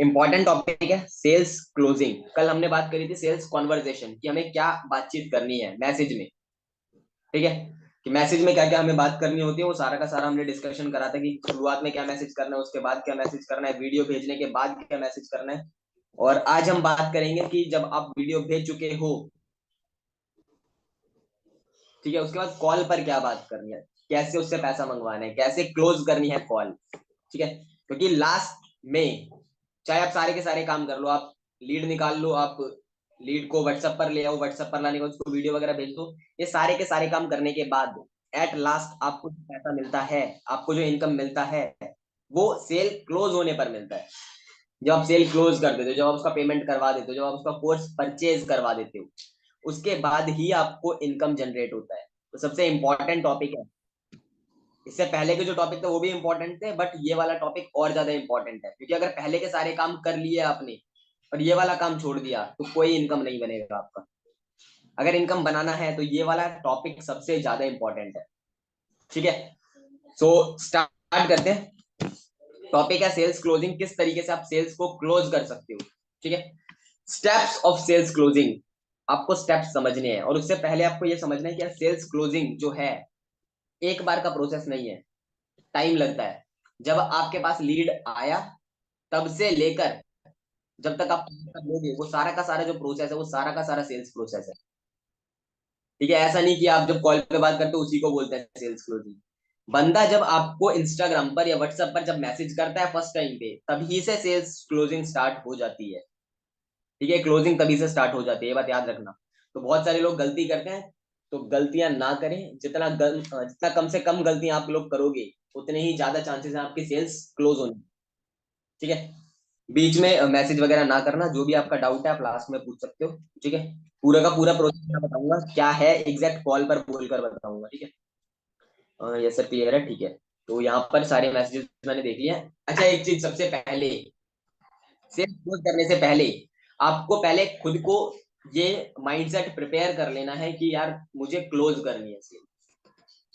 Important topic है sales closing. कल हमने बात करी थी सेल्स कॉन्वर्जेशन कि हमें क्या बातचीत करनी है मैसेज में। ठीक है, कि मैसेज में क्या क्या हमें बात करनी होती है, वो सारा का सारा हमने डिस्कशन करा था कि शुरुआत में क्या मैसेज करना है, उसके बाद क्या मैसेज करना है, वीडियो भेजने के बाद क्या मैसेज करना है। और आज हम बात करेंगे कि जब आप वीडियो भेज चुके हो, ठीक है, उसके बाद कॉल पर क्या बात करनी है, कैसे उससे पैसा मंगवाना है, कैसे क्लोज करनी है कॉल। ठीक है, क्योंकि लास्ट में चाहे आप सारे के सारे काम कर लो, आप लीड निकाल लो, आप लीड को व्हाट्सएप पर ले आओ, व्हाट्सएप पर लाने के बाद उसको वीडियो वगैरह भेज दो, ये सारे के सारे काम करने के बाद एट लास्ट आपको जो पैसा मिलता है, आपको जो इनकम मिलता है, वो सेल क्लोज होने पर मिलता है। जब आप सेल क्लोज कर देते हो, जब आप उसका पेमेंट करवा देते हो, जब आप उसका कोर्स परचेज करवा देते हो, उसके बाद ही आपको इनकम जनरेट होता है। तो सबसे इंपॉर्टेंट टॉपिक है। इससे पहले के जो टॉपिक थे वो भी इंपॉर्टेंट थे, बट ये वाला टॉपिक और ज्यादा इंपॉर्टेंट है, क्योंकि अगर पहले के सारे काम कर लिए आपने और ये वाला काम छोड़ दिया तो कोई इनकम नहीं बनेगा आपका। अगर इनकम बनाना है तो ये वाला टॉपिक सबसे ज्यादा इंपॉर्टेंट है। ठीक है, सो स्टार्ट करते हैं। टॉपिक है सेल्स क्लोजिंग, किस तरीके से आप सेल्स को क्लोज कर सकते हो। ठीक है, स्टेप्स ऑफ सेल्स क्लोजिंग। आपको स्टेप्स समझने हैं, और उससे पहले आपको ये समझना है कि सेल्स क्लोजिंग जो है एक बार का प्रोसेस नहीं है, टाइम लगता है। जब आपके पास लीड आया तब से लेकर जब तक आप लोगे, वो सारा का सारा जो प्रोसेस है वो सारा का सारा सेल्स प्रोसेस है। ठीक है, ऐसा नहीं कि आप जब कॉल पे बात करते हो उसी को बोलते हैं सेल्स क्लोजिंग। बंदा जब आपको इंस्टाग्राम पर या व्हाट्सएप पर जब मैसेज करता है फर्स्ट टाइम पे, तभी से सेल्स क्लोजिंग स्टार्ट हो जाती है। ठीक है, क्लोजिंग तभी से स्टार्ट हो जाती है, ये बात याद रखना। तो बहुत सारे लोग गलती करते हैं, तो गलतियां ना करें। जितना कम से कम गलतियां आप लोग करोगे, उतने ही ज्यादा चांसेस हैं आपकी सेल्स क्लोज होने। ठीक है, बीच में मैसेज वगैरह ना करना, जो भी आपका डाउट है आप लास्ट में पूछ सकते हो। ठीक है, पूरा का पूरा प्रोसेस मैं बताऊंगा क्या है, एग्जैक्ट कॉल पर बोलकर बताऊंगा। ठीक है, ये सब क्लियर है। ठीक है, तो यहाँ पर सारे मैसेजेस मैंने देख लिया। अच्छा, एक चीज सबसे पहले, सेल्स क्लोज करने से पहले आपको पहले खुद को ये माइंडसेट प्रिपेयर कर लेना है कि यार मुझे क्लोज करनी है सेल।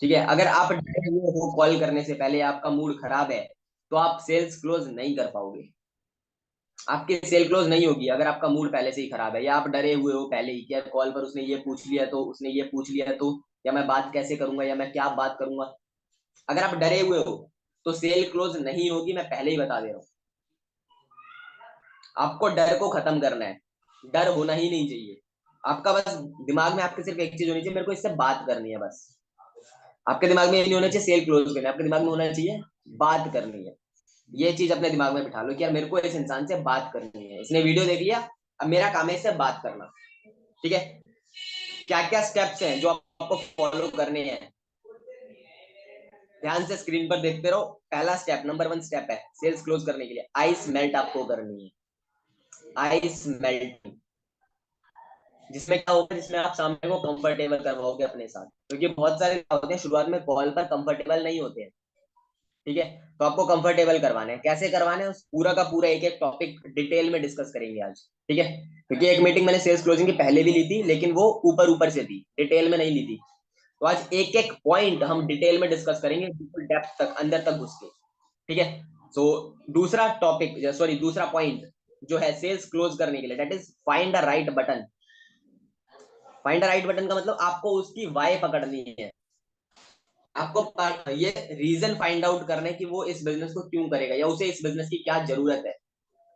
ठीक है, अगर आप डरे हुए हो कॉल करने से पहले, आपका मूड खराब है, तो आप सेल्स क्लोज नहीं कर पाओगे, आपकी सेल क्लोज नहीं होगी। अगर आपका मूड पहले से ही खराब है, या आप डरे हुए हो पहले ही, क्या कॉल पर उसने ये पूछ लिया तो, उसने ये पूछ लिया तो, या मैं बात कैसे करूंगा, या मैं क्या बात करूंगा, अगर आप डरे हुए हो तो सेल क्लोज नहीं होगी, मैं पहले ही बता दे रहा हूँ। आपको डर को खत्म करना है, डर होना ही नहीं चाहिए। आपका बस दिमाग में आपके सिर्फ एक चीज होनी चाहिए, मेरे को इससे बात करनी है बस। आपके दिमाग में ये नहीं होना चाहिए सेल क्लोज करना है, आपके दिमाग में होना चाहिए बात करनी है। ये चीज अपने दिमाग में बिठा लो कि यार मेरे को इस इंसान से बात करनी है, इसने वीडियो देख लिया, अब मेरा काम है इससे बात करना। ठीक है, क्या क्या स्टेप्स हैं जो आपको फॉलो करने हैं, ध्यान से स्क्रीन पर देखते रहो। पहला स्टेप, नंबर वन स्टेप है सेल्स क्लोज करने के लिए, आइस मेल्ट आपको करनी है। आइस मेल्टिंग, जिसमें क्या होगा, जिसमें आप सामने को कंफर्टेबल करवाओगे अपने साथ, क्योंकि बहुत सारे क्या होते हैं शुरुआत में कॉल पर कंफर्टेबल नहीं होते हैं। ठीक है, तो आपको कंफर्टेबल करवाना है, कैसे करवाना है, उस पूरा का पूरा एक एक टॉपिक डिटेल में डिस्कस करेंगे आज। ठीक है, क्योंकि एक मीटिंग मैंने सेल्स क्लोजिंग की पहले भी ली थी, लेकिन वो ऊपर ऊपर से थी, डिटेल में नहीं ली थी। तो आज एक एक पॉइंट हम डिटेल में डिस्कस करेंगे, बिल्कुल डेप्थ तक, अंदर तक घुस के। ठीक है, सो दूसरा टॉपिक, सॉरी दूसरा पॉइंट जो है सेल्स क्लोज करने के लिए, that is find the right button. Find the right button का मतलब आपको उसकी वाय पकड़नी है। आपको ये रीजन फाइंड आउट करना है कि वो इस बिजनेस को क्यों करेगा, या उसे इस बिजनेस की क्या जरूरत है,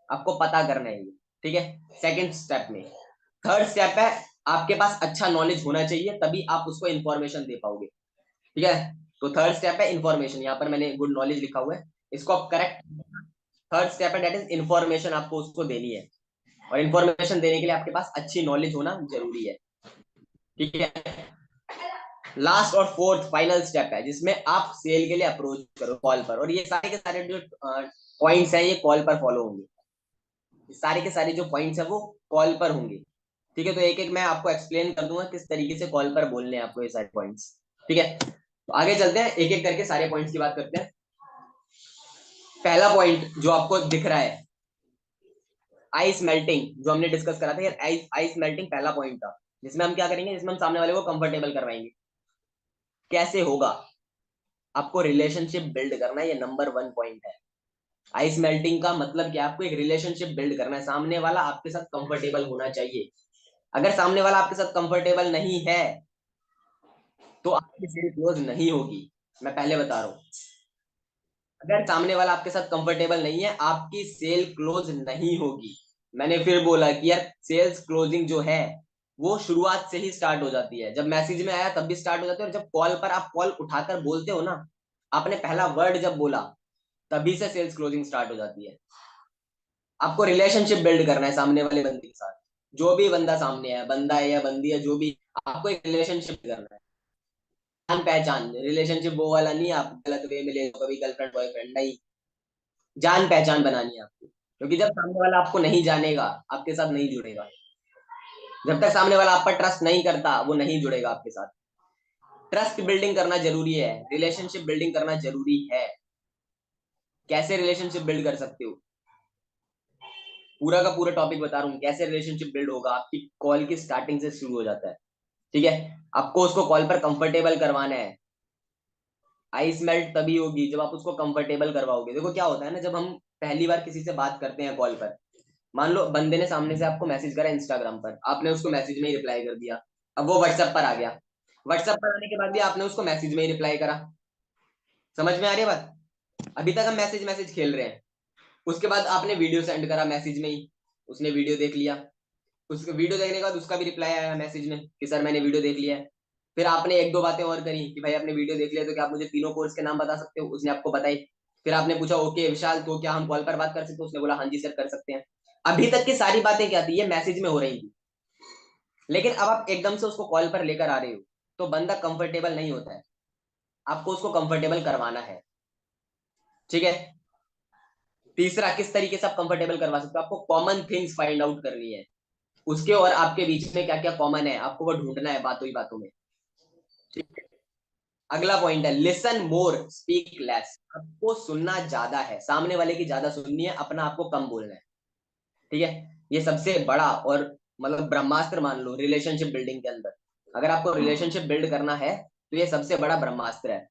आपको पता करना है ये। ठीक है, सेकंड स्टेप में। थर्ड स्टेप है, आपके पास अच्छा नॉलेज होना चाहिए, तभी आप उसको इंफॉर्मेशन दे पाओगे। ठीक है, तो थर्ड स्टेप है इंफॉर्मेशन, यहाँ पर मैंने गुड नॉलेज लिखा हुआ है, इसको आप करेक्ट। थर्ड स्टेप है दैट इज इंफॉर्मेशन, आपको उसको देनी है, और इंफॉर्मेशन देने के लिए आपके पास अच्छी नॉलेज होना जरूरी है। ठीक है, लास्ट और फोर्थ फाइनल स्टेप है, जिसमें आप सेल के लिए अप्रोच करो कॉल पर, और ये सारे के सारे जो पॉइंट्स हैं ये कॉल पर फॉलो होंगे। सारे के सारे जो पॉइंट्स हैं वो कॉल पर होंगे। ठीक है, तो एक एक मैं आपको एक्सप्लेन कर दूंगा किस तरीके से कॉल पर बोलने हैं आपको ये सारे पॉइंट्स। ठीक है, तो आगे चलते हैं, एक एक करके सारे पॉइंट्स की बात करते हैं। पहला पॉइंट जो आपको दिख रहा है, आइस मेल्टिंग, जो हमने डिस्कस करा था यार, आइस आइस मेल्टिंग पहला पॉइंट था, जिसमें हम क्या करेंगे, जिसमें हम सामने वाले को कंफर्टेबल करवाएंगे। कैसे होगा, आपको रिलेशनशिप बिल्ड करना है, ये नंबर वन पॉइंट है। आइस मेल्टिंग का मतलब क्या, आपको एक रिलेशनशिप बिल्ड करना है, सामने वाला आपके साथ कंफर्टेबल होना चाहिए। अगर सामने वाला आपके साथ कंफर्टेबल नहीं है तो आपकी सेल क्लोज नहीं होगी, मैं पहले बता रहा हूँ। अगर सामने वाला आपके साथ कंफर्टेबल नहीं है आपकी सेल क्लोज नहीं होगी। मैंने फिर बोला कि यार सेल्स क्लोजिंग जो है वो शुरुआत से ही स्टार्ट हो जाती है, जब मैसेज में आया तब भी स्टार्ट हो जाती है, और जब कॉल पर आप कॉल उठाकर बोलते हो ना, आपने पहला वर्ड जब बोला तभी से सेल्स क्लोजिंग स्टार्ट हो जाती है। आपको रिलेशनशिप बिल्ड करना है सामने वाले बंदे के साथ, जो भी बंदा सामने है, बंदा है या बंदी है, जो भी, आपको एक रिलेशनशिप करना है। जान पहचान रिलेशनशिप वो वाला नहीं, आप गलत वे में ले लो, कभी गर्लफ्रेंड बॉयफ्रेंड नहीं, जान पहचान बनानी है आपको, क्योंकि जब सामने वाला आपको नहीं जानेगा आपके साथ नहीं जुड़ेगा। जब तक सामने वाला आप पर ट्रस्ट नहीं करता वो नहीं जुड़ेगा आपके साथ। ट्रस्ट बिल्डिंग करना जरूरी है, रिलेशनशिप बिल्डिंग करना जरूरी है। कैसे रिलेशनशिप बिल्ड कर सकते हो, पूरा का पूरा टॉपिक बता रहा हूँ, कैसे रिलेशनशिप बिल्ड होगा। आपकी कॉल की स्टार्टिंग से शुरू हो जाता है, ठीक है। आपको उसको कॉल पर कंफर्टेबल करवाना है। आइस मेल्ट तभी होगी जब आप उसको कंफर्टेबल करवाओगे। देखो क्या होता है ना, जब हम पहली बार किसी से बात करते हैं कॉल पर, मान लो बंदे ने सामने से आपको मैसेज करा इंस्टाग्राम पर, आपने उसको मैसेज में ही रिप्लाई कर दिया, अब वो व्हाट्सएप पर आ गया, व्हाट्सएप पर आने के बाद भी आपने उसको मैसेज में ही रिप्लाई करा। समझ में आ रही है बात, अभी तक हम मैसेज मैसेज खेल रहे हैं। उसके बाद आपने वीडियो सेंड करा मैसेज में ही, उसने वीडियो देख लिया, उसको वीडियो देखने के बाद उसका भी रिप्लाई आया मैसेज में कि सर मैंने वीडियो देख लिया है। फिर आपने एक दो बातें और करी कि भाई आपने वीडियो देख लिया तो क्या आप मुझे तीनों कोर्स के नाम बता सकते हो, उसने आपको बताई। फिर आपने पूछा ओके विशाल तो क्या हम कॉल पर बात कर सकते हो, उसने बोला हाँ जी सर कर सकते हैं। अभी तक की सारी बातें क्या थी, ये मैसेज में हो रही थी, लेकिन अब आप एकदम से उसको कॉल पर लेकर आ रहे हो तो बंदा कंफर्टेबल नहीं होता है, आपको उसको कंफर्टेबल करवाना है, ठीक है। तीसरा, किस तरीके से आप कंफर्टेबल करवा सकते हो, आपको कॉमन थिंग्स फाइंड आउट करनी है, उसके और आपके बीच में क्या क्या कॉमन है आपको वो ढूंढना है बातों ही बातों में, ठीक है। अगला पॉइंट है लिसन मोर स्पीक लेस, आपको सुनना ज्यादा है, सामने वाले की ज्यादा सुननी है, अपना आपको कम बोलना है, ठीक है। ये सबसे बड़ा और मतलब ब्रह्मास्त्र मान लो रिलेशनशिप बिल्डिंग के अंदर, अगर आपको रिलेशनशिप बिल्ड करना है तो ये सबसे बड़ा ब्रह्मास्त्र है।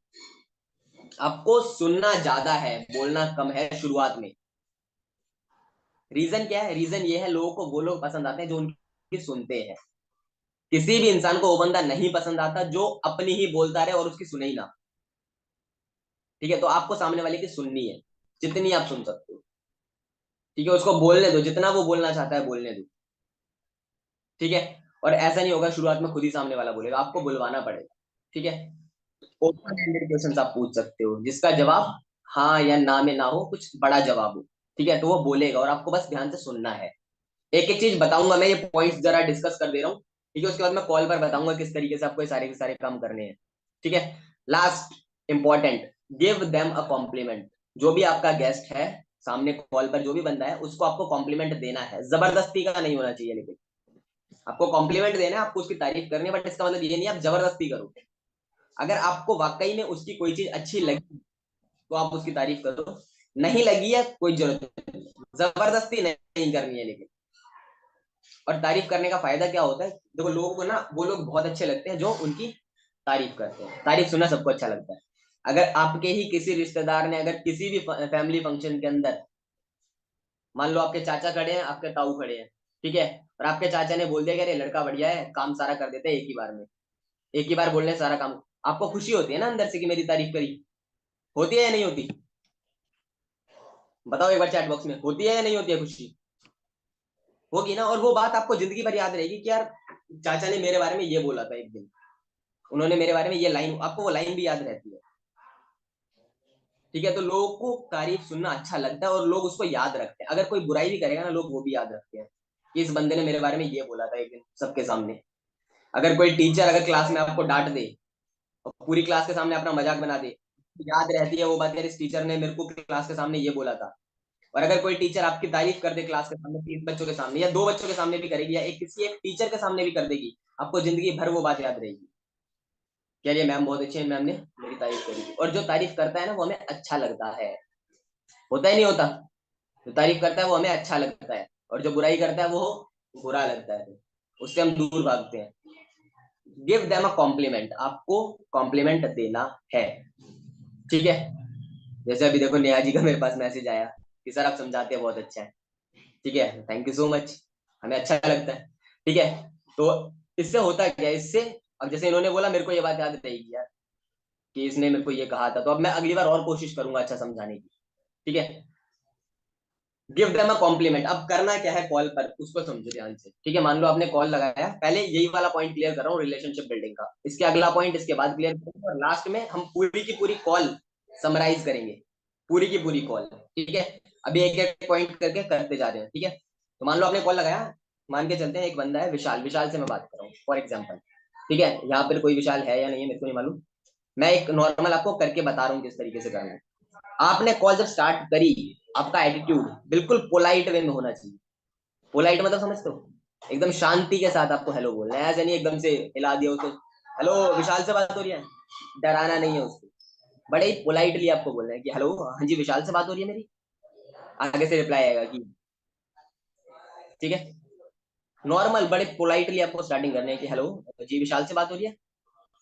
आपको सुनना ज्यादा है बोलना कम है शुरुआत में। रीजन क्या है, रीजन ये है लोगों को वो लोग पसंद आते हैं जो उनकी सुनते हैं। किसी भी इंसान को वो बंदा नहीं पसंद आता जो अपनी ही बोलता रहे और उसकी सुने ही ना, ठीक है। तो आपको सामने वाले की सुननी है, जितनी आप सुन सकते हो, ठीक है। उसको बोलने दो, जितना वो बोलना चाहता है बोलने दो, ठीक है। और ऐसा नहीं होगा शुरुआत में खुद ही सामने वाला बोलेगा, आपको बुलवाना पड़ेगा, ठीक है। ओपन एंडेड क्वेश्चंस आप पूछ सकते हो जिसका जवाब हाँ या ना में ना हो, कुछ बड़ा जवाब हो, ठीक है। तो वो बोलेगा और आपको बस ध्यान से सुनना है। एक एक चीज बताऊंगा मैं, ये पॉइंट्स जरा डिस्कस कर दे रहा हूँ, ठीक है। उसके बाद मैं कॉल पर बताऊंगा किस तरीके से आपको ये सारे के सारे काम करने हैं, ठीक है। Last important, give them a compliment. जो भी आपका गेस्ट है सामने कॉल पर, जो भी बंदा है उसको आपको कॉम्प्लीमेंट देना है, जबरदस्ती का नहीं होना चाहिए, लेकिन आपको कॉम्प्लीमेंट देना है, आपको उसकी तारीफ करनी है, बट इसका मतलब ये नहीं आप जबरदस्ती करो। अगर आपको वाकई में उसकी कोई चीज अच्छी लगी तो आप उसकी तारीफ करो, नहीं लगी है कोई जरूरत नहीं, जबरदस्ती नहीं करनी है लेकिन। और तारीफ करने का फायदा क्या होता है, देखो लोगों को ना वो लोग बहुत अच्छे लगते हैं जो उनकी तारीफ करते हैं, तारीफ सुनना सबको अच्छा लगता है। अगर आपके ही किसी रिश्तेदार ने अगर किसी भी फैमिली फंक्शन के अंदर, मान लो आपके चाचा खड़े हैं आपके ताऊ खड़े हैं, ठीक है, और आपके चाचा ने बोल दिया कि अरे लड़का बढ़िया है काम सारा कर देता है एक ही बार में, एक ही बार बोलने से सारा काम, आपको खुशी होती है ना अंदर से कि मेरी तारीफ करी, होती है या नहीं होती, बताओ एक बार चैट बॉक्स में, होती है या नहीं होती है खुशी, होगी ना। और वो बात आपको जिंदगी भर याद रहेगी कि यार चाचा ने मेरे बारे में ये बोला था एक दिन, उन्होंने मेरे बारे में ये लाइन, आपको वो लाइन भी याद रहती है, ठीक है। तो लोगों को तारीफ सुनना अच्छा लगता है और लोग उसको याद रखते हैं, अगर कोई बुराई भी करेगा ना लोग वो भी याद रखते हैं कि इस बंदे ने मेरे बारे में ये बोला था एक दिन सबके सामने। अगर कोई टीचर अगर क्लास में आपको डांट दे और पूरी क्लास के सामने अपना मजाक बना दे, याद रहती है वो बात, यार इस टीचर ने मेरे को क्लास के सामने ये बोला था। और अगर कोई टीचर आपकी तारीफ कर दे क्लास के सामने 30 बच्चों के सामने या 2 बच्चों के सामने भी करेगी, या एक किसी एक टीचर के सामने भी कर देगी, आपको जिंदगी भर वो बात याद रहेगी कि यार ये मैम बहुत अच्छी है, मैम ने मेरी तारीफ करी थी। और जो तारीफ करता है ना वो हमें अच्छा लगता है, होता ही नहीं होता, जो तारीफ करता है वो हमें अच्छा लगता है, और जो बुराई करता है वो बुरा लगता है, उससे हम दूर भागते हैं। गिव देम अ कॉम्प्लीमेंट, आपको कॉम्प्लीमेंट देना है, ठीक है। जैसे अभी देखो नेहा जी का मेरे पास मैसेज आया, कि सर आप समझाते हैं बहुत अच्छा है। ठीक है, थैंक यू सो मच, हमें अच्छा लगता है। ठीक है, तो इससे होता क्या है, इससे अब जैसे इन्होंने बोला मेरे को ये बात याद रहेगी यार कि इसने मेरे को ये कहा था, तो अब मैं अगली बार और कोशिश करूंगा अच्छा समझाने की। ठीक है, गिव देम अ कॉम्प्लीमेंट। अब करना क्या है कॉल पर, उसको समझो ध्यान से। ठीक है, मान लो आपने कॉल लगाया, पहले यही वाला पॉइंट क्लियर कर रहा हूँ रिलेशनशिप बिल्डिंग का, इसके अगला पॉइंट इसके बाद क्लियर करेंगे, और लास्ट में हम पूरी की पूरी कॉल समराइज करेंगे, पूरी की पूरी कॉल। ठीक है, अभी एक एक पॉइंट करके करते जा रहे हैं। ठीक है, तो मान लो आपने कॉल लगाया, मान के चलते हैं एक बंदा है विशाल, विशाल से मैं बात कर रहा हूँ फॉर एग्जाम्पल। ठीक है, यहाँ पर कोई विशाल है या नहीं है मेरे को नहीं मालूम, मैं एक नॉर्मल आपको करके बता रहा हूँ किस तरीके से करना है। आपने कॉल जब स्टार्ट करी, आपका एटीट्यूड बिल्कुल पोलाइट वे में होना चाहिए। पोलाइट मतलब समझते हो, एकदम शांति के साथ आपको हेलो बोलना है, ऐसे नहीं एकदम से हिला दिया उसको, हेलो विशाल से बात हो रही है, डराना नहीं है उसको, बड़े ही पोलाइटली आपको बोलना है कि हेलो हाँ जी विशाल से बात हो रही है मेरी, आगे से रिप्लाई आएगा कि ठीक है। नॉर्मल बड़े पोलाइटली आपको स्टार्टिंग करनी है कि हेलो जी विशाल से बात हो रही है,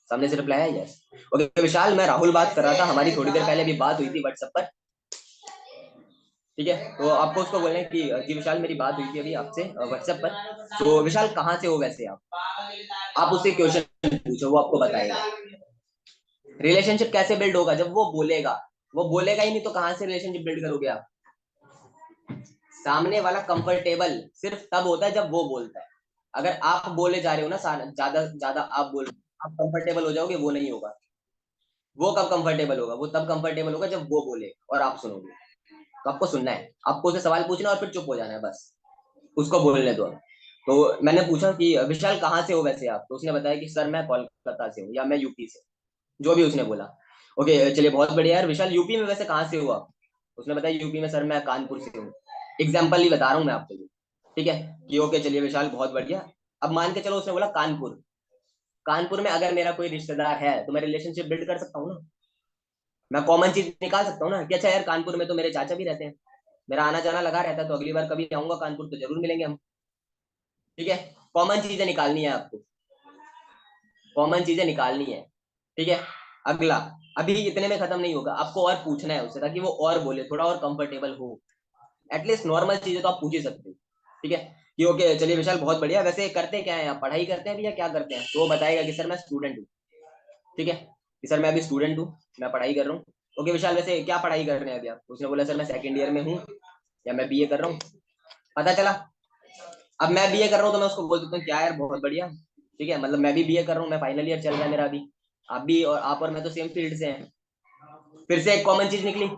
सामने से रिप्लाई आया यस। ओके विशाल, मैं राहुल बात कर रहा था, हमारी थोड़ी देर पहले भी बात हुई थी व्हाट्सएप पर। ठीक है, तो आपको उसको बोलना है कि जी विशाल मेरी बात हुई थी अभी आपसे व्हाट्सएप पर, तो विशाल कहाँ से हो वैसे आप उससे क्वेश्चन पूछो, वो आपको बताएगा। रिलेशनशिप कैसे बिल्ड होगा, जब वो बोलेगा, वो बोलेगा ही नहीं तो कहाँ से रिलेशनशिप बिल्ड करोगे आप। सामने वाला कंफर्टेबल सिर्फ तब होता है जब वो बोलता है। अगर आप बोले जा रहे हो ना, ज्यादा ज्यादा आप बोल, आप कंफर्टेबल हो जाओगे, वो नहीं होगा। वो कब कंफर्टेबल होगा, वो तब कंफर्टेबल होगा जब वो बोले और आप सुनोगे। तो आपको सुनना है, आपको उसे सवाल पूछना है और फिर चुप हो जाना है बस, उसको बोलने दो। तो मैंने पूछा कि विशाल कहाँ से हो वैसे आप, तो उसने बताया कि सर मैं कोलकाता से हूँ या मैं यूपी से, जो भी उसने बोला। ओके चलिए बहुत बढ़िया यार, विशाल यूपी में वैसे कहाँ से हुआ, उसने बताया यूपी में सर मैं कानपुर से हूँ। एग्जाम्पल ही बता रहा हूँ मैं आपको। ठीक है, कि ओके चलिए विशाल बहुत बढ़िया। अब मान के चलो उसने बोला कानपुर, कानपुर में अगर मेरा कोई रिश्तेदार है तो मैं रिलेशनशिप बिल्ड कर सकता हूँ ना, मैं कॉमन चीज निकाल सकता हूँ ना कि अच्छा यार कानपुर में तो मेरे चाचा भी रहते हैं, मेरा आना जाना लगा रहता है, तो अगली बार कभी आऊंगा कानपुर तो जरूर मिलेंगे हम। ठीक है, कॉमन चीजें निकालनी है आपको, कॉमन चीजें निकालनी है। ठीक है, अगला, अभी इतने में खत्म नहीं होगा, आपको और पूछना है उससे ताकि वो और बोले, थोड़ा और कंफर्टेबल हो। एटलीस्ट नॉर्मल चीजें तो आप पूछ ही सकते हो। ठीक है, कि ओके चलिए विशाल बहुत बढ़िया, वैसे करते क्या है आप, पढ़ाई करते हैं अभी या क्या करते हैं, तो वो बताएगा कि सर मैं स्टूडेंट हूँ। ठीक है, कि सर मैं अभी स्टूडेंट हूँ, मैं पढ़ाई कर रहा हूँ। ओके विशाल वैसे क्या पढ़ाई कर रहे हैं अभी आप, उसने बोला सर मैं सेकंड ईयर में हूँ या मैं बीए कर रहा हूँ। पता चला, अब मैं बीए कर रहा हूँ तो मैं उसको बोल देता हूँ क्या यार बहुत बढ़िया। ठीक है, मतलब मैं भी बीए कर रहा हूँ, मैं फाइनल ईयर चल रहा है मेरा अभी, आप भी, और आप और मैं तो सेम फील्ड से हैं। फिर से एक कॉमन चीज निकली।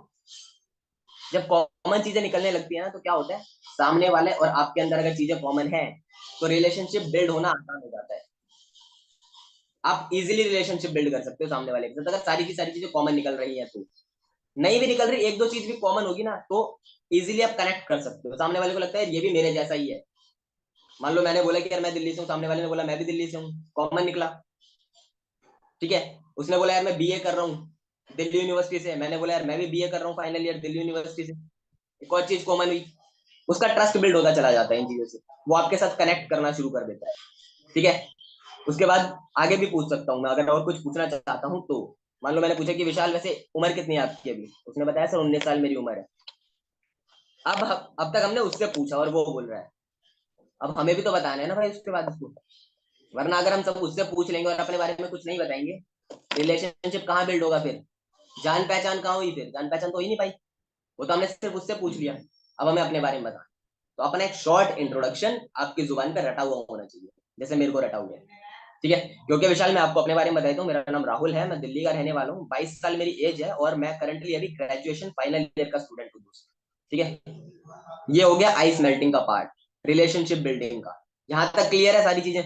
जब कॉमन चीजें निकलने लगती है ना तो क्या होता है, सामने वाले और आपके अंदर अगर चीजें कॉमन है तो रिलेशनशिप बिल्ड होना आसान हो जाता है। आप इजीली रिलेशनशिप बिल्ड कर सकते हो सामने वाले के साथ, अगर सारी की सारी चीजें कॉमन निकल रही है तो। नहीं भी निकल रही, एक दो चीज भी कॉमन होगी ना तो इजीली आप कनेक्ट कर सकते हो, सामने वाले को लगता है ये भी मेरे जैसा ही है। मान लो मैंने बोला कि यार मैं दिल्ली से हूँ, सामने वाले ने बोला मैं भी दिल्ली से हूँ, कॉमन निकला। ठीक है, उसने बोला यार मैं बीए कर रहा हूँ दिल्ली यूनिवर्सिटी से, मैंने बोला यार मैं भी बीए कर रहा हूँ फाइनल ईयर दिल्ली यूनिवर्सिटी से, एक और चीज कॉमन हुई। उसका ट्रस्ट बिल्ड होता चला जाता है इन चीजों से, वो आपके साथ कनेक्ट करना शुरू कर देता है। ठीक है, उसके बाद आगे भी पूछ सकता हूँ मैं, अगर और कुछ पूछना चाहता हूँ तो। मान लो मैंने पूछा कि विशाल वैसे उम्र कितनी है आपकी अभी, उसने बताया सर 19 साल मेरी उम्र है। अब तक हमने उससे पूछा और वो बोल रहा है, अब हमें भी तो बताना है ना भाई उसके बाद उसको, वरना अगर हम सब उससे पूछ लेंगे और अपने बारे में कुछ नहीं बताएंगे, रिलेशनशिप कहाँ बिल्ड होगा फिर, जान पहचान कहाँ हुई, फिर जान पहचान तो हो ही नहीं पाई। वो तो हमने सिर्फ उससे पूछ लिया, अब हमें अपने बारे में बताना। तो अपना एक शॉर्ट इंट्रोडक्शन आपकी जुबान पे रटा हुआ होना चाहिए, जैसे मेरे को रटा हुआ है। ठीक है, क्योंकि विशाल मैं आपको अपने बारे में बताता हूँ, मेरा नाम राहुल है, मैं दिल्ली का रहने वाला हूँ, 22 साल मेरी एज है और मैं करंटली अभी ग्रेजुएशन फाइनल ईयर का स्टूडेंट हूँ दोस्त। ठीक है, ये हो गया आइस मेल्टिंग का पार्ट, रिलेशनशिप बिल्डिंग का। यहाँ तक क्लियर है सारी चीजें।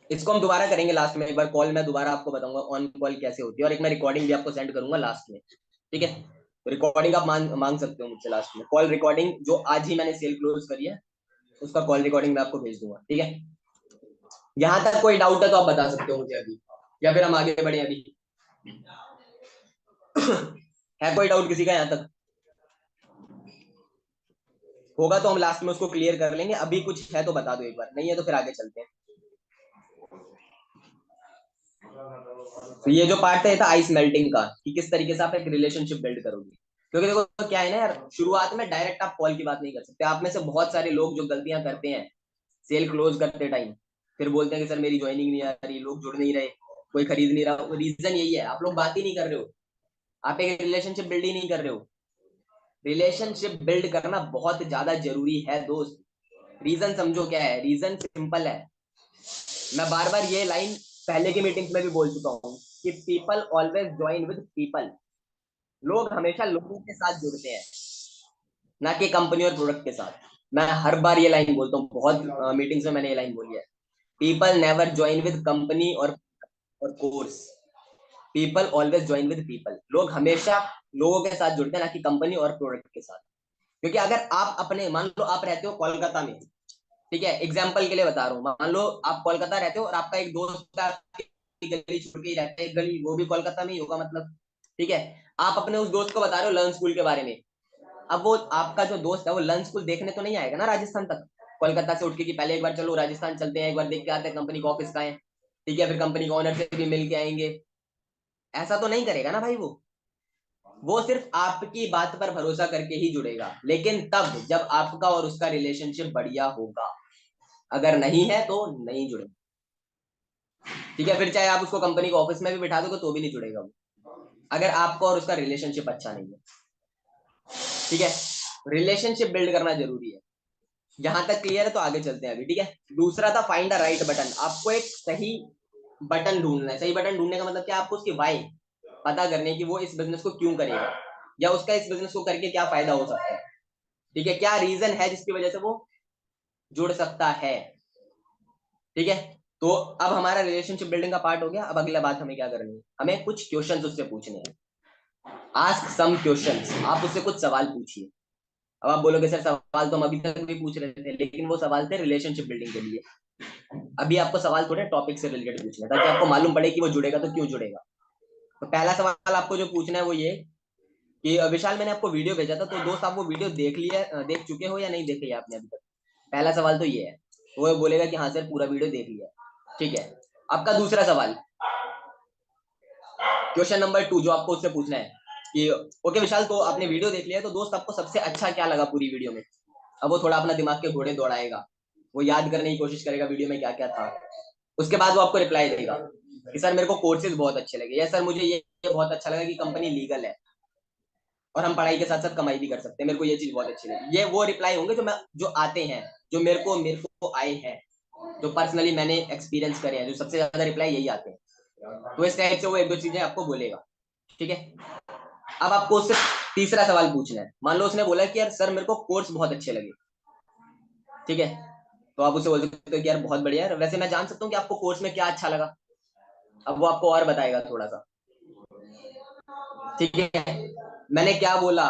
इसको हम दोबारा करेंगे लास्ट में, एक बार कॉल मैं दोबारा आपको बताऊंगा ऑन कॉल कैसे होती है, और एक मैं रिकॉर्डिंग भी आपको सेंड करूंगा लास्ट में। ठीक है, तो रिकॉर्डिंग आप मांग सकते हो मुझसे लास्ट में, कॉल रिकॉर्डिंग जो आज ही मैंने सेल क्लोज करी है उसका कॉल रिकॉर्डिंग मैं आपको भेज दूंगा। ठीक है, यहाँ तक कोई डाउट है तो आप बता सकते हो मुझे अभी, या फिर हम आगे बढ़े अभी। है कोई डाउट किसी का यहाँ तक, होगा तो हम लास्ट में उसको क्लियर कर लेंगे, अभी कुछ है तो बता दो एक बार, नहीं है तो फिर आगे चलते हैं। तो ये जो पार्ट है था आइस मेल्टिंग का, कि किस तरीके से आप एक रिलेशनशिप बिल्ड करोगे। क्योंकि देखो क्या है ना यार, शुरुआत में डायरेक्ट आप कॉल की बात नहीं कर सकते। आप में से बहुत सारे लोग जो गलतियां करते हैं सेल क्लोज करते टाइम, फिर बोलते हैं कि सर मेरी ज्वाइनिंग नहीं आ रही, लोग जुड़ नहीं रहे, कोई खरीद नहीं रहा। रीजन यही है, आप लोग बात ही नहीं कर रहे हो, आप एक रिलेशनशिप बिल्ड ही नहीं कर रहे हो। रिलेशनशिप बिल्ड करना बहुत ज्यादा जरूरी है दोस्त। रीजन समझो क्या है, रीजन सिंपल है। मैं बार बार ये लाइन पहले की मीटिंग्स में भी बोल चुका हूँ कि people always join with people. लोग हमेशा लोगों के साथ जुड़ते हैं, ना कि कंपनी और प्रोडक्ट के साथ। मैं हर बार ये लाइन बोलता हूँ, बहुत मीटिंग्स में मैंने ये लाइन बोली है। People never join with company और course, people always join with people. लोग हमेशा लोगों के साथ जुड़ते हैं, ना कि कंपनी और प्रोडक्ट के साथ। क्योंकि अगर आप अपने, मान लो आप रहते हो कोलकाता में, ठीक है, एग्जाम्पल के लिए बता रहा हूँ, मान लो आप कोलकाता रहते हो और आपका एक दोस्त है, आपकी गली छोड़ के ही रहता है एक गली, वो भी कोलकाता में ही होगा मतलब, ठीक है। आप अपने उस दोस्त को बता रहे हो लर्न स्कूल के बारे में। अब वो आपका जो दोस्त है वो लंच स्कूल देखने तो नहीं आएगा ना राजस्थान तक, कोलकाता से उठ के कि पहले एक बार चलो राजस्थान चलते हैं, एक बार देख के आते हैं कंपनी का ऑफिस कहाँ है, ठीक है, फिर कंपनी के ओनर से भी मिल के आएंगे। ऐसा तो नहीं करेगा ना भाई। वो सिर्फ आपकी बात पर भरोसा करके ही जुड़ेगा, लेकिन तब जब आपका और उसका रिलेशनशिप बढ़िया होगा। अगर नहीं है तो नहीं जुड़ेगा, ठीक है। फिर चाहे आप उसको कंपनी के ऑफिस में भी बिठा दोगे तो भी नहीं जुड़ेगा वो, अगर आपका और उसका रिलेशनशिप अच्छा नहीं है, ठीक है। रिलेशनशिप बिल्ड करना जरूरी है। जहां तक क्लियर है तो आगे चलते हैं अभी, ठीक है। दूसरा था फाइंड द राइट बटन। आपको एक सही बटन ढूंढना है। सही बटन ढूंढने का मतलब क्या, आपको उसकी वाई पता करने की, वो इस बिजनेस को क्यों करेगा, या उसका इस बिजनेस को करके क्या फायदा हो सकता है, ठीक है, क्या रीजन है जिसकी वजह से वो जुड़ सकता है, ठीक है। तो अब हमारा रिलेशनशिप बिल्डिंग का पार्ट हो गया। अब अगला बात हमें क्या करनी है, हमें कुछ क्वेश्चंस उससे पूछने हैं। आस्क सम क्वेश्चंस, आप उससे कुछ सवाल पूछिए। अब आप बोलोगे सर सवाल तो हम अभी तक भी पूछ रहे थे, लेकिन वो सवाल थे रिलेशनशिप बिल्डिंग के लिए। अभी आपको सवाल थोड़े टॉपिक से रिलेटेड पूछना है, ताकि आपको मालूम पड़े कि वो जुड़ेगा तो क्यों जुड़ेगा। तो पहला सवाल आपको जो पूछना है वो ये कि विशाल मैंने आपको वीडियो भेजा था, तो दोस्त आप वो वीडियो देख लिया, देख चुके हो या नहीं देखे आपने अभी तक। पहला सवाल तो ये है। वो बोलेगा कि हाँ सर पूरा वीडियो देख लिया, ठीक है। आपका दूसरा सवाल, क्वेश्चन नंबर 2 जो आपको उससे पूछना है कि ओके विशाल, तो आपने वीडियो देख लिया, तो दोस्त आपको सबसे अच्छा क्या लगा पूरी वीडियो में। अब वो थोड़ा अपना दिमाग के घोड़े दौड़ाएगा, वो याद करने की कोशिश करेगा वीडियो में क्या क्या था। उसके बाद वो आपको रिप्लाई देगा कि सर मेरे को कोर्सेज बहुत अच्छे लगे, या सर मुझे ये बहुत अच्छा लगा कि कंपनी लीगल है और हम पढ़ाई के साथ साथ कमाई भी कर सकते हैं, मेरे को ये चीज बहुत अच्छी लगी। ये वो रिप्लाई होंगे जो आते हैं, जो मेरे को आए हैं, जो पर्सनली मैंने एक्सपीरियंस करे हैं, जो सबसे ज्यादा रिप्लाई यही आते हैं। तो इस टाइप से वो एक दो चीजें आपको बोलेगा, ठीक है। अब आपको उससे तीसरा सवाल पूछना है। मान लो उसने बोला कि यार सर मेरे को कोर्स बहुत अच्छे लगे, ठीक है। तो आप उसे बोल सकते हो कि यार बहुत बढ़िया है, वैसे मैं जान सकता हूँ कि आपको कोर्स में क्या अच्छा लगा। अब वो आपको और बताएगा थोड़ा सा, ठीक है। मैंने क्या बोला,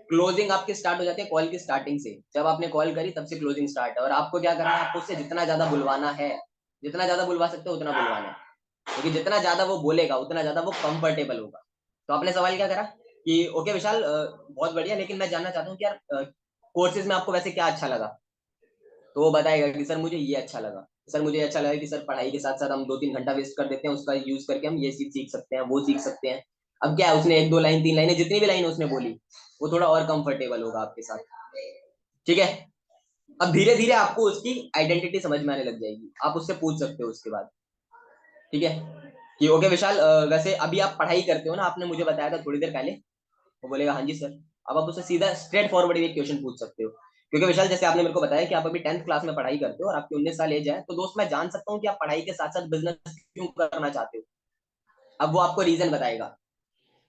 क्लोजिंग आपकी स्टार्ट हो जाती है कॉल की स्टार्टिंग से। जब आपने कॉल करी तब से क्लोजिंग स्टार्ट है, और आपको क्या करना है, आपको उससे जितना ज्यादा बुलवाना है, जितना ज्यादा बुलवा सकते हो उतना बुलवाना है, क्योंकि जितना ज्यादा वो बोलेगा उतना ज्यादा वो कंफर्टेबल होगा। तो आपने सवाल क्या करा कि ओके विशाल बहुत बढ़िया, लेकिन मैं जानना चाहता हूँ कि यार कोर्सेज में आपको वैसे क्या अच्छा लगा। तो वो बताएगा कि सर मुझे ये अच्छा लगा, सर मुझे अच्छा लगा कि सर पढ़ाई के साथ साथ हम 2-3 घंटा वेस्ट कर देते हैं, उसका यूज करके हम ये चीज सीख सकते हैं, वो सीख सकते हैं। अब क्या है, उसने एक दो लाइन तीन लाइनें जितनी भी लाइन उसने बोली, वो थोड़ा और कंफर्टेबल होगा आपके साथ, ठीक है। अब धीरे धीरे आपको उसकी आइडेंटिटी समझ में आने लग जाएगी, आप उससे पूछ सकते हो उसके बाद, ठीक है, कि ओके विशाल वैसे अभी आप पढ़ाई करते हो ना, आपने मुझे बताया था थोड़ी देर पहले। वो बोलेगा हाँ जी सर। अब आप उससे सीधा स्ट्रेट फॉरवर्ड एक क्वेश्चन पूछ सकते हो, क्योंकि विशाल जैसे आपने मेरे को बताया कि आप अभी 10th क्लास में पढ़ाई करते हो और आपकी 19 साल एज है, तो दोस्त मैं जान सकता हूँ कि आप पढ़ाई के साथ साथ बिजनेस क्यों करना चाहते हो। अब वो आपको रीजन बताएगा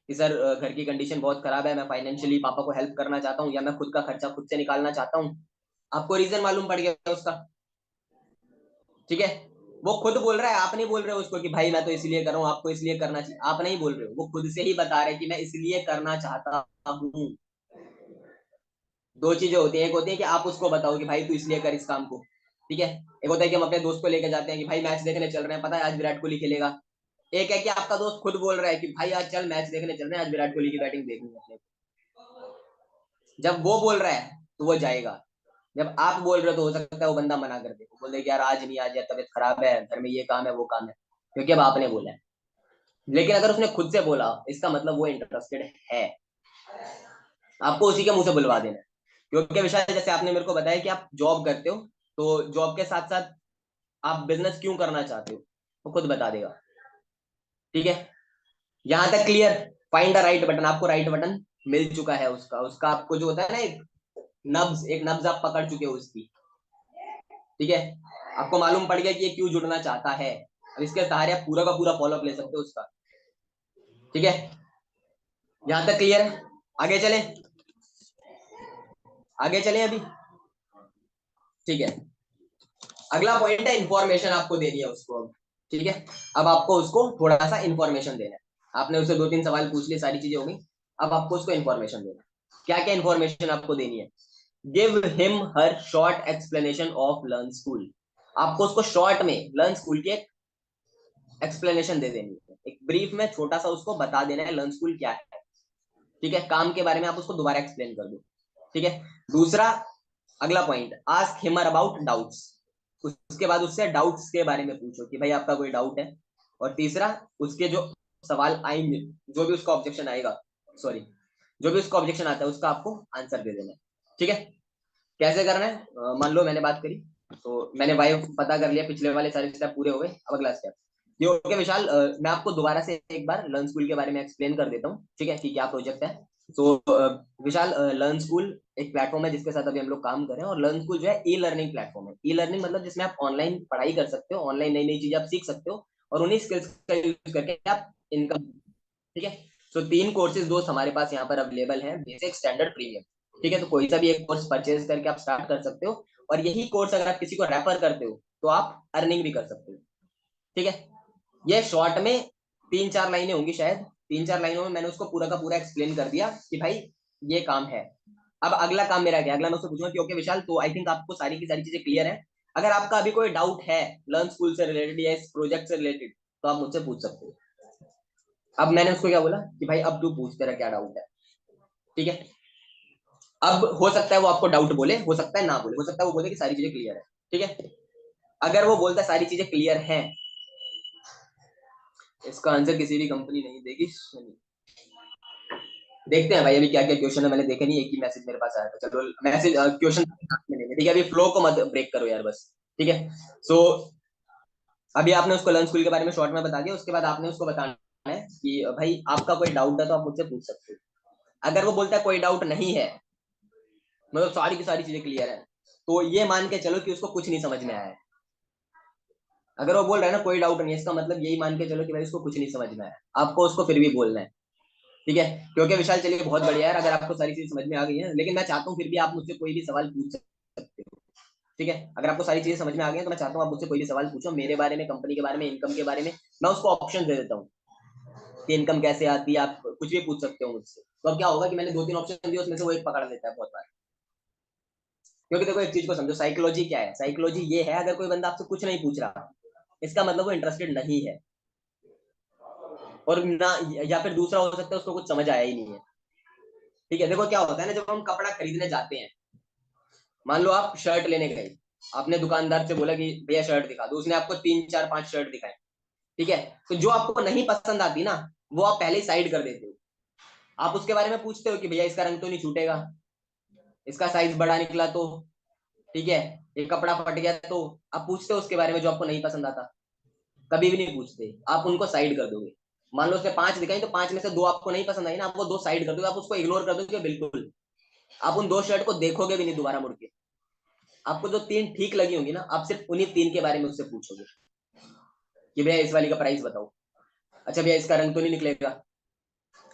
कि सर घर की कंडीशन बहुत खराब है, मैं फाइनेंशियली पापा को हेल्प करना चाहता हूँ, या मैं खुद का खर्चा खुद से निकालना चाहता हूँ। आपको रीजन मालूम पड़ गया उसका, ठीक है। वो खुद बोल रहा है, आप नहीं बोल रहे हो उसको कि भाई मैं तो इसलिए कर रहा हूँ, आपको इसलिए करना चाहिए, आप नहीं बोल रहे हो, वो खुद से ही बता रहे हैं कि मैं इसलिए करना चाहता हूँ। दो चीजें होती है, एक होती है कि आप उसको बताओ कि भाई तू इसलिए कर इस काम को, ठीक है। एक होता है कि हम अपने दोस्त को लेकर जाते हैं कि भाई मैच देखने चल रहे हैं, पता है आज विराट कोहली खेलेगा। एक है कि आपका दोस्त खुद बोल रहा है कि भाई आज चल मैच देखने चल रहे हैं, आज विराट कोहली की बैटिंग देखनी है अपने को। जब वो बोल रहा है तो वो जाएगा, जब आप बोल रहे हो तो हो सकता है वो बंदा मना कर दे, बोल दे कि यार आज नहीं, आज यार तबीयत खराब है, घर में ये काम है वो काम है, क्योंकि अब आपने बोला है। लेकिन अगर उसने खुद से बोला, इसका मतलब वो इंटरेस्टेड है। आपको उसी के मुंह से बुलवा देना है। क्योंकि विशाल जैसे आपने मेरे को बताया कि आप जॉब करते हो, तो जॉब के साथ साथ आप बिजनेस क्यों करना चाहते हो वो खुद बता देगा। ठीक है, यहां तक clear. Find the right button, आपको राइट बटन मिल चुका है उसका। उसका आपको जो होता है ना एक नब्ज आप पकड़ चुके हो उसकी। ठीक है, आपको मालूम पड़ गया कि ये क्यों जुड़ना चाहता है। अब इसके सहारे आप पूरा का पूरा फॉलोअप ले सकते हो उसका। ठीक है, यहां तक क्लियर है। आगे चले, आगे चले अभी। ठीक है, अगला पॉइंट है इंफॉर्मेशन आपको देनी है उसको अब। ठीक है, अब आपको उसको थोड़ा सा इंफॉर्मेशन देना है। आपने उसे 2-3 सवाल पूछ लिए, सारी चीजें हो गई। अब आपको उसको इंफॉर्मेशन देना है। क्या क्या इंफॉर्मेशन आपको देनी है? Give him her short explanation of learn school. आपको उसको शॉर्ट में लर्न स्कूल की एक एक्सप्लेनेशन दे देनी है, एक ब्रीफ में छोटा सा उसको बता देना है लर्न स्कूल क्या है। ठीक है, काम के बारे में आप उसको दोबारा एक्सप्लेन कर दो। ठीक है, दूसरा, अगला point, ask him about doubts. उसके बाद उससे डाउट्स के बारे में पूछो कि भाई आपका कोई डाउट है। और तीसरा, उसके जो सवाल आएंगे, जो भी उसका ऑब्जेक्शन आएगा, सॉरी, जो भी उसका ऑब्जेक्शन आता है उसका आपको आंसर दे देना है। ठीक है, कैसे करना है? मान लो मैंने बात करी, तो मैंने वाई पता कर लिया, पिछले वाले सारे स्टेप पूरे हो गए। अब अगला स्टेप ये हो गया विशाल। मैं आपको दोबारा से एक बार लर्न स्कूल के बारे में एक्सप्लेन कर देता हूँ। ठीक है, कि क्या प्रोजेक्ट है। तो विशाल, लर्न स्कूल एक प्लेटफॉर्म है जिसके साथ अभी हम लोग काम कर रहे हैं। और लर्न स्कूल जो है ई लर्निंग प्लेटफॉर्म है। ई लर्निंग मतलब जिसमें आप ऑनलाइन पढ़ाई कर सकते हो, ऑनलाइन नई नई चीजें आप सीख सकते हो, और उन्हीं स्किल्स का यूज करके आप इनकम। ठीक है, तो 3 कोर्सेज दोस्त हमारे पास यहाँ पर अवेलेबल हैं, बेसिक, स्टैंडर्ड, प्रीमियम। ठीक है, तो कोई सा भी एक कोर्स परचेज करके आप स्टार्ट कर सकते हो। और यही कोर्स अगर आप किसी को रेफर करते हो तो आप अर्निंग भी कर सकते हो। ठीक है, ये शॉर्ट में 3-4 लाइनें होंगी शायद। 3-4 लाइनों में मैंने उसको पूरा का पूरा एक्सप्लेन कर दिया कि भाई ये काम है। अब अगला काम मेरा क्या है? अगला मैं उससे पूछूंगा कि ओके विशाल, तो आई थिंक आपको सारी की सारी चीजें क्लियर है। अगर आपका अभी कोई डाउट है लर्न स्कूल से रिलेटेड या इस प्रोजेक्ट से रिलेटेड, तो आप मुझसे पूछ सकते हो। अब मैंने उसको क्या बोला कि भाई अब तू पूछ, तेरा क्या डाउट है। ठीक है, अब हो सकता है वो आपको डाउट बोले, हो सकता है ना बोले, हो सकता है वो बोले कि सारी चीजें क्लियर है। ठीक है, अगर वो बोलता है सारी चीजें क्लियर हैं, इसका आंसर किसी भी कंपनी नहीं देगी। देखते हैं भाई अभी क्या क्या क्वेश्चन है, मैंने देखे नहीं, एक ही मैसेज मेरे पास आया था। चलो मैसेज क्वेश्चन ठीक है, अभी फ्लो को मत ब्रेक करो यार बस। ठीक है, सो अभी आपने उसको लर्न स्कूल के बारे में शॉर्ट में बता दिया। उसके बाद आपने उसको बताना है कि भाई आपका कोई डाउट है तो आप मुझसे पूछ सकते हो। अगर वो बोलता है कोई डाउट नहीं है, मतलब सारी की सारी चीजें क्लियर है, तो ये मान के चलो कि उसको कुछ नहीं समझ में आया है। अगर वो बोल रहा है ना कोई डाउट नहीं है, इसका मतलब यही मान के चलो कि भाई उसको कुछ नहीं समझ में आया। आपको उसको फिर भी बोलना है। ठीक है, क्योंकि विशाल चलिए बहुत बढ़िया है अगर आपको सारी चीज समझ में आ गई है, लेकिन मैं चाहता हूँ फिर भी आप मुझसे कोई भी सवाल पूछ सकते हो। ठीक है, अगर आपको सारी चीजें समझ में आ गई हैं, तो मैं चाहता हूँ आप मुझसे कोई भी सवाल पूछो मेरे बारे में, कंपनी के बारे में, इनकम के बारे में। मैं उसको ऑप्शन दे देता हूँ कि इनकम कैसे आती है, आप कुछ भी पूछ सकते हो मुझसे। तो अब क्या होगा कि मैंने 2-3 ऑप्शन दिए, उसमें से वो एक पकड़ लेता है बहुत बार। क्योंकि देखो एक चीज को समझो, साइकोलॉजी क्या है? साइकोलॉजी ये है, अगर कोई बंदा आपसे कुछ नहीं पूछ रहा, इसका मतलब वो इंटरेस्टेड नहीं है। और ना, या फिर दूसरा हो सकता है उसको कुछ समझ आया ही नहीं है। ठीक है, देखो क्या होता है ना, जब हम कपड़ा खरीदने जाते हैं, मान लो आप शर्ट लेने गए, आपने दुकानदार से बोला कि भैया शर्ट दिखा दो, उसने आपको 3-4-5 शर्ट दिखाए। ठीक है, तो जो आपको नहीं पसंद आती ना, वो आप पहले ही साइड कर देते हो। आप उसके बारे में पूछते हो कि भैया इसका रंग तो नहीं छूटेगा, इसका साइज बड़ा निकला तो, ठीक है, ये कपड़ा फट गया तो। आप पूछते हो उसके बारे में जो आपको नहीं पसंद आता? कभी भी नहीं पूछते, आप उनको साइड कर दोगे। मान लो उसने 5 दिखाई, तो 5 में से 2 आपको नहीं पसंद आई ना, आप वो 2 साइड कर दोगे, आप उसको इग्नोर कर दोगे बिल्कुल। आप उन 2 शर्ट को देखोगे भी नहीं दोबारा मुड़ के। आपको जो 3 ठीक लगी होंगी ना, आप सिर्फ उन्हीं 3 के बारे में उससे पूछोगे कि भैया इस वाली का प्राइस बताओ। अच्छा भैया इसका रंग तो नहीं निकलेगा?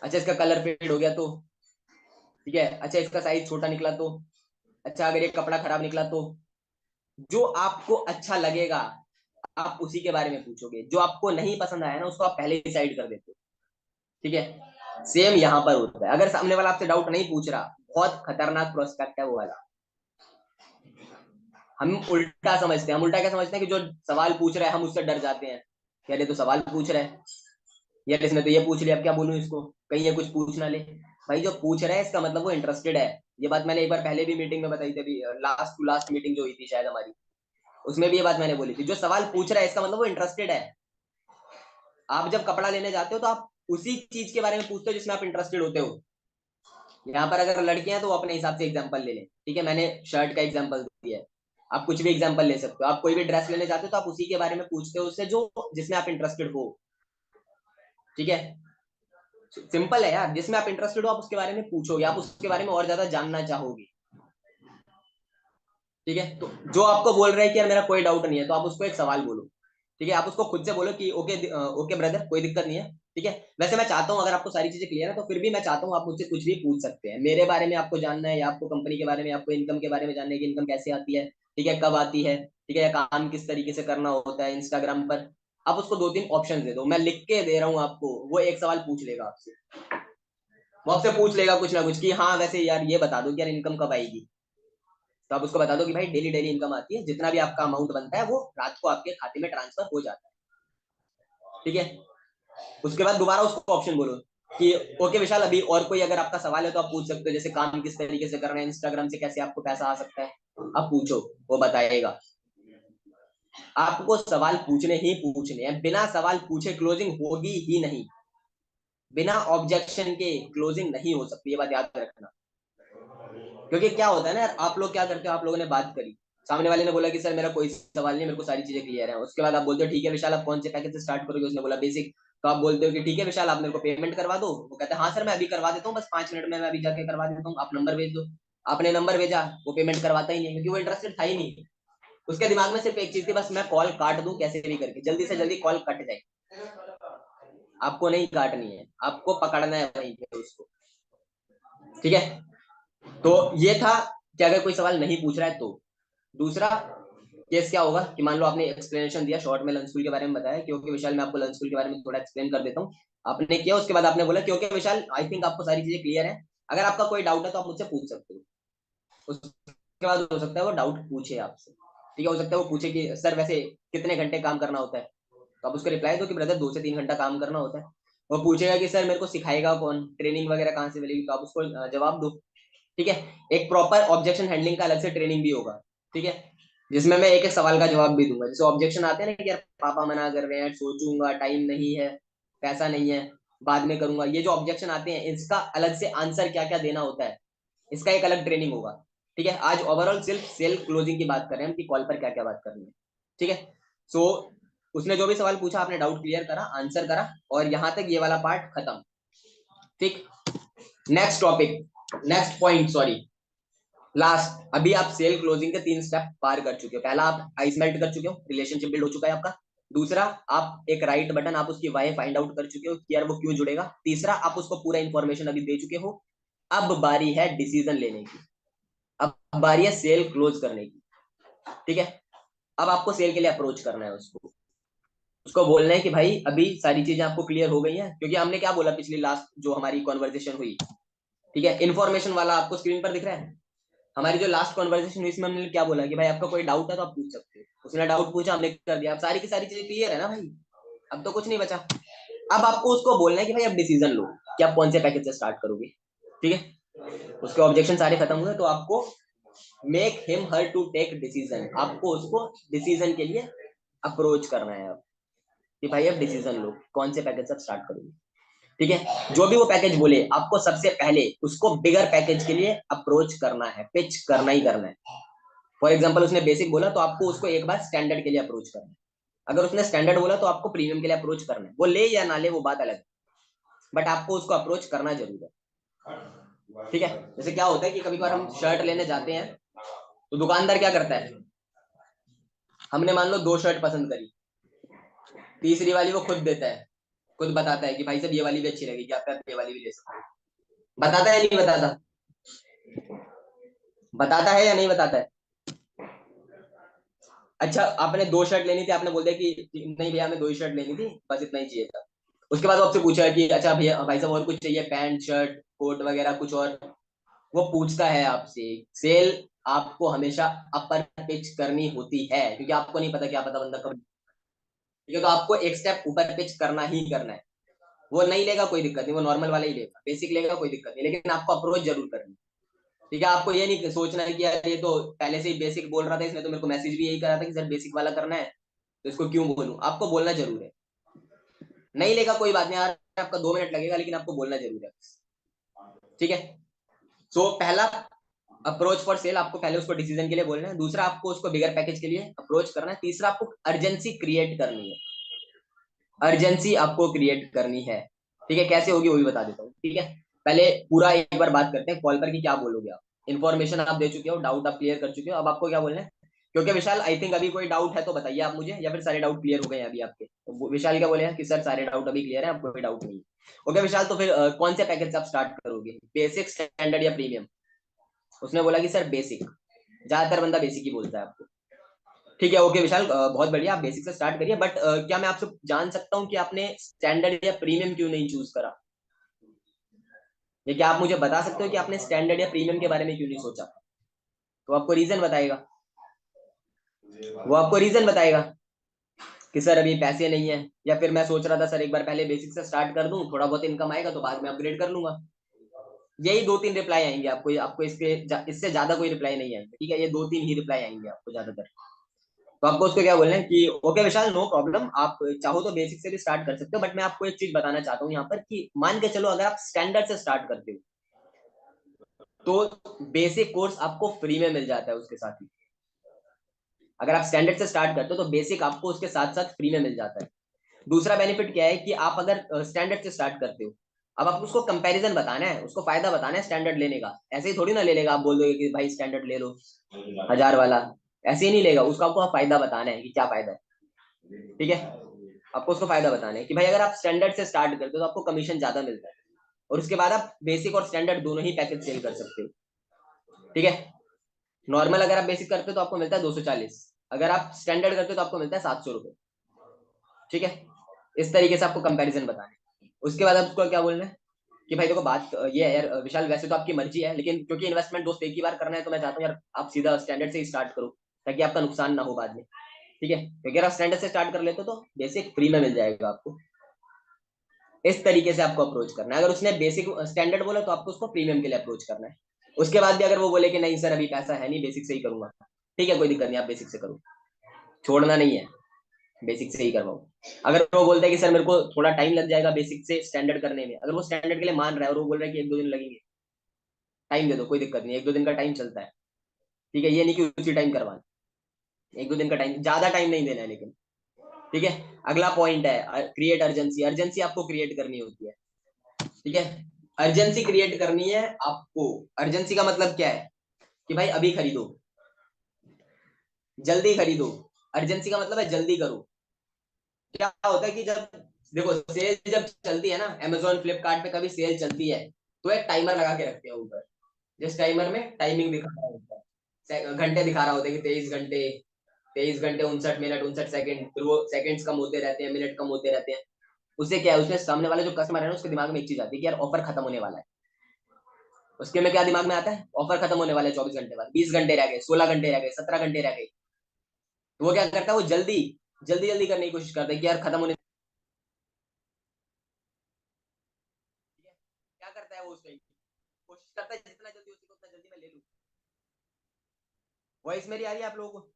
अच्छा इसका कलर फेड हो गया तो? ठीक है, अच्छा इसका साइज छोटा निकला तो? अच्छा अगर ये कपड़ा खराब निकला तो? जो आपको अच्छा लगेगा आप उसी के बारे में पूछोगे, जो आपको नहीं पसंद आया ना उसको आप पहले ही साइड कर देते हो। ठीक है, सेम यहाँ पर होता है। अगर सामने वाला आपसे डाउट नहीं पूछ रहा, बहुत खतरनाक प्रोस्पेक्ट है वो वाला। हम उल्टा समझते हैं, हम उल्टा क्या समझते हैं कि जो सवाल पूछ रहा है हम उससे डर जाते हैं। यार ये तो सवाल पूछ रहा है, यार इसने तो ये पूछ लिया, अब क्या बोलूं इसको, कहीं ये कुछ पूछ ना ले। भाई जो पूछ रहा है इसका मतलब वो इंटरेस्टेड है। ये बात मैंने एक बार पहले भी मीटिंग में बताई थी, अभी लास्ट टू लास्ट मीटिंग जो हुई थी शायद हमारी, उसमें भी ये बात मैंने बोली थी। जो सवाल पूछ रहा है इसका मतलब वो इंटरेस्टेड है। आप जब कपड़ा लेने जाते हो तो आप उसी चीज के बारे में पूछते हो जिसमें आप इंटरेस्टेड होते हो। यहाँ पर अगर लड़के हैं तो वो अपने हिसाब से एग्जाम्पल ले लें, ठीक है, मैंने शर्ट का एग्जाम्पल दिया है, आप कुछ भी एग्जाम्पल ले सकते हो। आप कोई भी ड्रेस लेने जाते हो तो आप उसी के बारे में पूछते हो उससे जो जिसमें आप इंटरेस्टेड हो, ठीक है। सिंपल है यार, जिसमें आप इंटरेस्टेड हो आप उसके बारे में पूछोगे, आप उसके बारे में और ज्यादा जानना चाहोगे, ठीक है। तो जो आपको बोल रहे हैं कि यार मेरा कोई डाउट नहीं है, तो आप उसको एक सवाल बोलो, ठीक है, आप उसको खुद से बोलो कि ओके ओके ब्रदर, कोई दिक्कत नहीं है, ठीक है। वैसे मैं चाहता हूँ अगर आपको सारी चीजें क्लियर है तो फिर भी मैं चाहता हूँ आप मुझसे कुछ भी पूछ सकते हैं, मेरे बारे में आपको जानना है या आपको कंपनी के बारे में, आपको इनकम के बारे में जानना है कि इनकम कैसे आती है, ठीक है, कब आती है, ठीक है, या काम किस तरीके से करना होता है इंस्टाग्राम पर। आप उसको दो तीन ऑप्शन दे दो, मैं लिख के दे रहा हूँ आपको, वो एक सवाल पूछ लेगा आपसे, वो आपसे पूछ लेगा कुछ ना कुछ कि हाँ वैसे यार ये बता दो कि यार इनकम कब आएगी। तो आप उसको बता दो कि भाई डेली डेली इनकम आती है, जितना भी आपका अमाउंट बनता है वो रात को आपके खाते में ट्रांसफर हो जाता है, ठीक है। उसके बाद दोबारा उसको ऑप्शन बोलो कि ओके विशाल, अभी और कोई अगर आपका सवाल है तो आप पूछ सकते हो, जैसे काम किस तरीके से करना है, इंस्टाग्राम से कैसे आपको पैसा आ सकता है, आप पूछो, वो बताएगा। आपको सवाल पूछने ही पूछने हैं, बिना सवाल पूछे क्लोजिंग होगी ही नहीं, बिना ऑब्जेक्शन के क्लोजिंग नहीं हो सकती, ये बात याद रखना। क्योंकि क्या होता है ना यार, आप लोग क्या करते हो, आप लोगों ने बात करी, सामने वाले ने बोला कि सर मेरा कोई सवाल नहीं, मेरे को सारी चीजें क्लियर है, उसके बाद आप बोलते हो ठीक है विशाल आप कौन से पैकेज से स्टार्ट करोगे, उसने बोला बेसिक, तो आप बोलते हो कि ठीक है विशाल आप मेरे को पेमेंट करवा दो, वो कहते हैं हाँ सर मैं अभी करवा देता हूँ, बस 5 मिनट में मैं अभी जाके करवा देता हूँ, आप नंबर भेज दो। आपने नंबर भेजा, वो पेमेंट करवाता ही नहीं क्योंकि वो इंटरेस्टेड था ही नहीं, उसके दिमाग में सिर्फ एक चीज थी, बस मैं कॉल काट दूं कैसे भी करके, जल्दी से जल्दी कॉल कट जाए। आपको नहीं काटनी है, आपको पकड़ना है वहीं पे उसको, ठीक है। तो ये था कि अगर कोई सवाल नहीं पूछ रहा है तो। दूसरा केस क्या होगा कि मान लो आपने एक्सप्लेनेशन दिया शॉर्ट में, लंच स्कूल के बारे में बताया कि ओके विशाल मैं आपको लंच स्कूल के बारे में थोड़ा एक्सप्लेन कर देता हूँ, आपने किया, उसके बाद आपने बोला कि ओके विशाल आई थिंक आपको सारी चीजें क्लियर है, अगर आपका कोई डाउट है तो आप मुझसे पूछ सकते हो। उसके बाद हो सकता है वो डाउट पूछे आपसे, ठीक है, हो सकता है वो पूछे कि सर वैसे कितने घंटे काम करना होता है, तो आप उसको रिप्लाई दो कि ब्रदर 2 से 3 घंटा काम करना होता है। वो पूछेगा कि सर मेरे को सिखाएगा कौन, ट्रेनिंग वगैरह कहाँ से मिलेगी, तो आप उसको जवाब दो, ठीक है। एक प्रॉपर ऑब्जेक्शन हैंडलिंग का अलग से ट्रेनिंग भी होगा, ठीक है, जिसमें मैं एक एक सवाल का जवाब भी दूंगा। जैसे ऑब्जेक्शन आते हैं ना कि यार पापा मना कर रहे हैं, सोचूंगा, टाइम नहीं है, पैसा नहीं है, बाद में करूंगा, ये जो ऑब्जेक्शन आते हैं इसका अलग से आंसर क्या क्या देना होता है, इसका एक अलग ट्रेनिंग होगा, ठीक है। आज ओवरऑल सिर्फ सेल्फ क्लोजिंग की बात कर रहे हैं हम कि कॉल पर क्या क्या बात करनी है, ठीक है। सो उसने जो भी सवाल पूछा आपने डाउट क्लियर करा, आंसर करा, और यहां तक ये वाला पार्ट खत्म, ठीक। Next topic, next point, sorry, last. अभी आप सेल क्लोजिंग के 3 स्टेप पार कर चुके हो। पहला आप आइस मेल्ट कर चुके हो, रिलेशनशिप बिल्ड हो चुका है आपका। दूसरा आप एक राइट बटन, आप उसकी वाई फाइंड आउट कर चुके हो कि यार वो क्यों जुड़ेगा। तीसरा आप उसको पूरा इंफॉर्मेशन अभी दे चुके हो। अब बारी है डिसीजन लेने की, अब बारी है सेल क्लोज करने की, ठीक है। अब आपको सेल के लिए अप्रोच करना है उसको, उसको बोलना है कि भाई अभी सारी चीजें आपको क्लियर हो गई हैं, क्योंकि हमने क्या बोला पिछली लास्ट जो हमारी कॉन्वर्जेशन हुई, ठीक है, इन्फॉर्मेशन वाला आपको स्क्रीन पर दिख रहा है। हमारी जो लास्ट कॉन्वर्सेशन हुई इसमें हमने क्या बोला कि भाई आपका कोई डाउट है तो आप पूछ सकते हो, उसने डाउट पूछा, हमने कर दिया, अब सारी की सारी चीजें क्लियर है ना भाई, अब तो कुछ नहीं बचा। अब आपको उसको बोलना है कि भाई अब डिसीजन लो कि आप कौन से पैकेज से स्टार्ट करोगे, ठीक है। उसके ऑब्जेक्शन सारे खत्म हुए तो आपको make him her to take decision, आपको उसको डिसीजन के लिए अप्रोच करना है अब कि भाई अब डिसीजन लो कौन से पैकेज से स्टार्ट करोगे, ठीक है। जो भी वो पैकेज बोले आपको सबसे पहले उसको बिगर पैकेज के लिए अप्रोच करना है, पिच करना ही करना है। फॉर एग्जाम्पल उसने बेसिक बोला तो आपको उसको एक बार स्टैंडर्ड के लिए अप्रोच करना है, अगर उसने स्टैंडर्ड बोला तो आपको प्रीमियम के लिए अप्रोच करना है, वो ले या ना ले वो बात अलग है, बट आपको उसको अप्रोच करना जरूर है, ठीक है। जैसे क्या होता है कि कभी कभार हम शर्ट लेने जाते हैं तो दुकानदार क्या करता है, हमने मान लो 2 शर्ट पसंद करी, तीसरी वाली वो खुद देता है, खुद बताता है कि भाई साहब ये वाली भी अच्छी लगेगी, आप ये वाली भी ले सकते हो, बताता है नहीं बताता, बताता है या नहीं बताता है। अच्छा आपने 2 शर्ट लेनी थी, आपने बोल दिया कि नहीं भैया हमें 2 ही शर्ट लेनी थी, बस इतना ही चाहिए था। उसके बाद वो आपसे पूछा कि अच्छा भैया भाई साहब और कुछ चाहिए, पैंट शर्ट कोट वगैरह कुछ और, वो पूछता है आपसे। सेल आपको हमेशा अपर पिच करनी होती है, क्योंकि आपको नहीं पता क्या पता बंदा कब, ठीक है, तो आपको एक स्टेप ऊपर पिच करना ही करना है। वो नहीं लेगा कोई दिक्कत नहीं, वो नॉर्मल वाला ही लेगा, बेसिक लेगा कोई दिक्कत नहीं, लेकिन आपको अप्रोच जरूर करनी, ठीक है। आपको ये नहीं सोचना है कि यार ये तो पहले से ही बेसिक बोल रहा था, इसने तो मेरे को मैसेज भी यही करा था कि सर बेसिक वाला करना है, तो इसको क्यों बोलूं, आपको बोलना जरूर है। नहीं लेगा कोई बात नहीं यार, आपका 2 मिनट लगेगा लेकिन आपको बोलना जरूर है, ठीक है। सो पहला अप्रोच फॉर सेल, आपको पहले उसको डिसीजन के लिए बोलना है। दूसरा आपको उसको बिगर पैकेज के लिए अप्रोच करना है। तीसरा आपको अर्जेंसी क्रिएट करनी है, अर्जेंसी आपको क्रिएट करनी है। ठीक है, कैसे होगी वो भी बता देता हूँ। ठीक है, पहले पूरा एक बार बात करते हैं कॉल पर कि क्या बोलोगे आप। इन्फॉर्मेशन आप दे चुके हो, डाउट आप क्लियर कर चुके हो, अब आपको क्या बोलना है। क्योंकि विशाल आई थिंक अभी कोई डाउट है तो बताइए आप मुझे, या फिर सारे डाउट क्लियर हो गए हैं अभी आपके। तो विशाल क्या बोले हैं कि सर सारे डाउट अभी क्लियर है, आपको कोई डाउट नहीं है। ओके विशाल, तो फिर कौन से पैकेज से आप स्टार्ट करोगे, बेसिक, स्टैंडर्ड या प्रीमियम। उसने बोला कि सर बेसिक, ज्यादातर बंदा बेसिक ही बोलता है आपको। ठीक है, ओके विशाल, बहुत बढ़िया, आप बेसिक से स्टार्ट करिए। बट क्या मैं आपसे जान सकता हूँ कि आपने स्टैंडर्ड या प्रीमियम क्यों नहीं चूज करा। ये क्या आप मुझे बता सकते हो कि आपने स्टैंडर्ड या प्रीमियम के बारे में क्यों नहीं सोचा। तो आपको रीजन बताएगा, वो आपको रीजन बताएगा कि सर अभी पैसे नहीं है, या फिर मैं सोच रहा था सर एक बार पहले बेसिक से स्टार्ट कर दूं, थोड़ा बहुत इनकम आएगा तो बाद में अपग्रेड कर लूंगा। यही दो तीन रिप्लाई आएंगे आपको, आपको इससे ज्यादा कोई रिप्लाई नहीं आएंगे। ठीक है, ये दो तीन ही रिप्लाई आएंगे आपको ज्यादातर। तो आपको उसको क्या बोलना है कि ओके विशाल, नो प्रॉब्लम, आप चाहो तो बेसिक से भी स्टार्ट कर सकते हो। बट मैं आपको एक चीज बताना चाहता हूँ यहाँ पर कि मान के चलो अगर आप स्टैंडर्ड से स्टार्ट करते हो तो बेसिक कोर्स आपको फ्री में मिल जाता है उसके साथ ही। अगर आप स्टैंडर्ड से स्टार्ट करते हो तो बेसिक आपको उसके साथ साथ फ्री में मिल जाता है। दूसरा बेनिफिट क्या है कि आप अगर स्टैंडर्ड से स्टार्ट करते हो, अब आप उसको कंपैरिजन बताना है, उसको फायदा बताना है स्टैंडर्ड लेने का। ऐसे ही थोड़ी ना ले लेगा, आप बोल दोगे कि भाई स्टैंडर्ड ले लो 1000 वाला, ऐसे ही नहीं लेगा। उसका आपको फायदा बताना है कि क्या फायदा है। ठीक है, आपको उसको फायदा बताना है कि भाई अगर आप स्टैंडर्ड से स्टार्ट करते हो तो आपको कमीशन ज्यादा मिलता है, और उसके बाद आप बेसिक और स्टैंडर्ड दोनों ही पैकेज सेल कर सकते हो। ठीक है, नॉर्मल अगर आप बेसिक करते हो तो आपको मिलता है 240, अगर आप स्टैंडर्ड करते हो तो आपको मिलता है 700 रुपये। ठीक है, इस तरीके से आपको कंपैरिजन बताना है। उसके बाद आप उसको क्या बोलना है कि भाई देखो बात ये है यार विशाल, वैसे तो आपकी मर्जी है, लेकिन क्योंकि इन्वेस्टमेंट दोस्त एक ही बार करना है तो मैं चाहता हूँ यार आप सीधा स्टैंडर्ड से ही स्टार्ट करो, ताकि आपका नुकसान ना हो बाद में। ठीक है, क्योंकि अगर आप स्टैंडर्ड से स्टार्ट कर लेते हो तो बेसिक फ्री में मिल जाएगा आपको। इस तरीके से आपको अप्रोच करना है। अगर उसने बेसिक स्टैंडर्ड बोला तो आपको उसको प्रीमियम के लिए अप्रोच करना है। उसके बाद भी अगर वो बोले कि नहीं सर अभी पैसा है नहीं, बेसिक से ही करूंगा, ठीक है कोई दिक्कत नहीं, आप बेसिक से करो, छोड़ना नहीं है, बेसिक से ही करवाओ। अगर वो बोलता है कि सर मेरे को थोड़ा टाइम लग जाएगा बेसिक से स्टैंडर्ड करने में, अगर वो स्टैंडर्ड के लिए मान रहा है और वो बोल रहा है कि 1-2 दिन लगेंगे, टाइम दे दो, कोई दिक्कत नहीं, 1-2 दिन का टाइम चलता है। ठीक है, ये नहीं कि उसी टाइम करवाना, 1-2 दिन का टाइम, ज्यादा टाइम नहीं देना है लेकिन। ठीक है, अगला पॉइंट है क्रिएट अर्जेंसी। अर्जेंसी आपको क्रिएट करनी होती है। ठीक है, अर्जेंसी क्रिएट करनी है आपको। अर्जेंसी का मतलब क्या है कि भाई अभी खरीदो, जल्दी खरीदो। अर्जेंसी का मतलब है जल्दी करो। क्या होता है कि जब देखो सेल जब चलती है ना, अमेजोन फ्लिपकार्ट पे कभी सेल चलती है तो एक टाइमर लगा के रखते हैं ऊपर, जिस टाइमर में टाइमिंग दिखा रहा होता है, घंटे दिखा रहा होता है कि 23 घंटे, 23 घंटे 59 मिनट 59 सेकंड, फिर वो सेकंड्स कम होते रहते हैं, मिनट कम होते रहते हैं। उससे क्या है, उसमें सामने वाले जो कस्टमर है ना उसके दिमाग में एक चीज आती है कि यार ऑफर खत्म होने वाला है। उसके में क्या दिमाग में आता है, ऑफर खत्म होने वाले 24 घंटे बाद, 20 घंटे रह गए, 16 घंटे रह गए, 17 घंटे रह गए। तो वो क्या करता है, वो जल्दी जल्दी जल्दी करने की कोशिश करता है कि यार खत्म होने। क्या करता है वो उस टाइम, कोशिश करता है जितना जल्दी हो सके उतना जल्दी मैं ले लूं। वॉइस मेरी आ रही है आप लोगों को।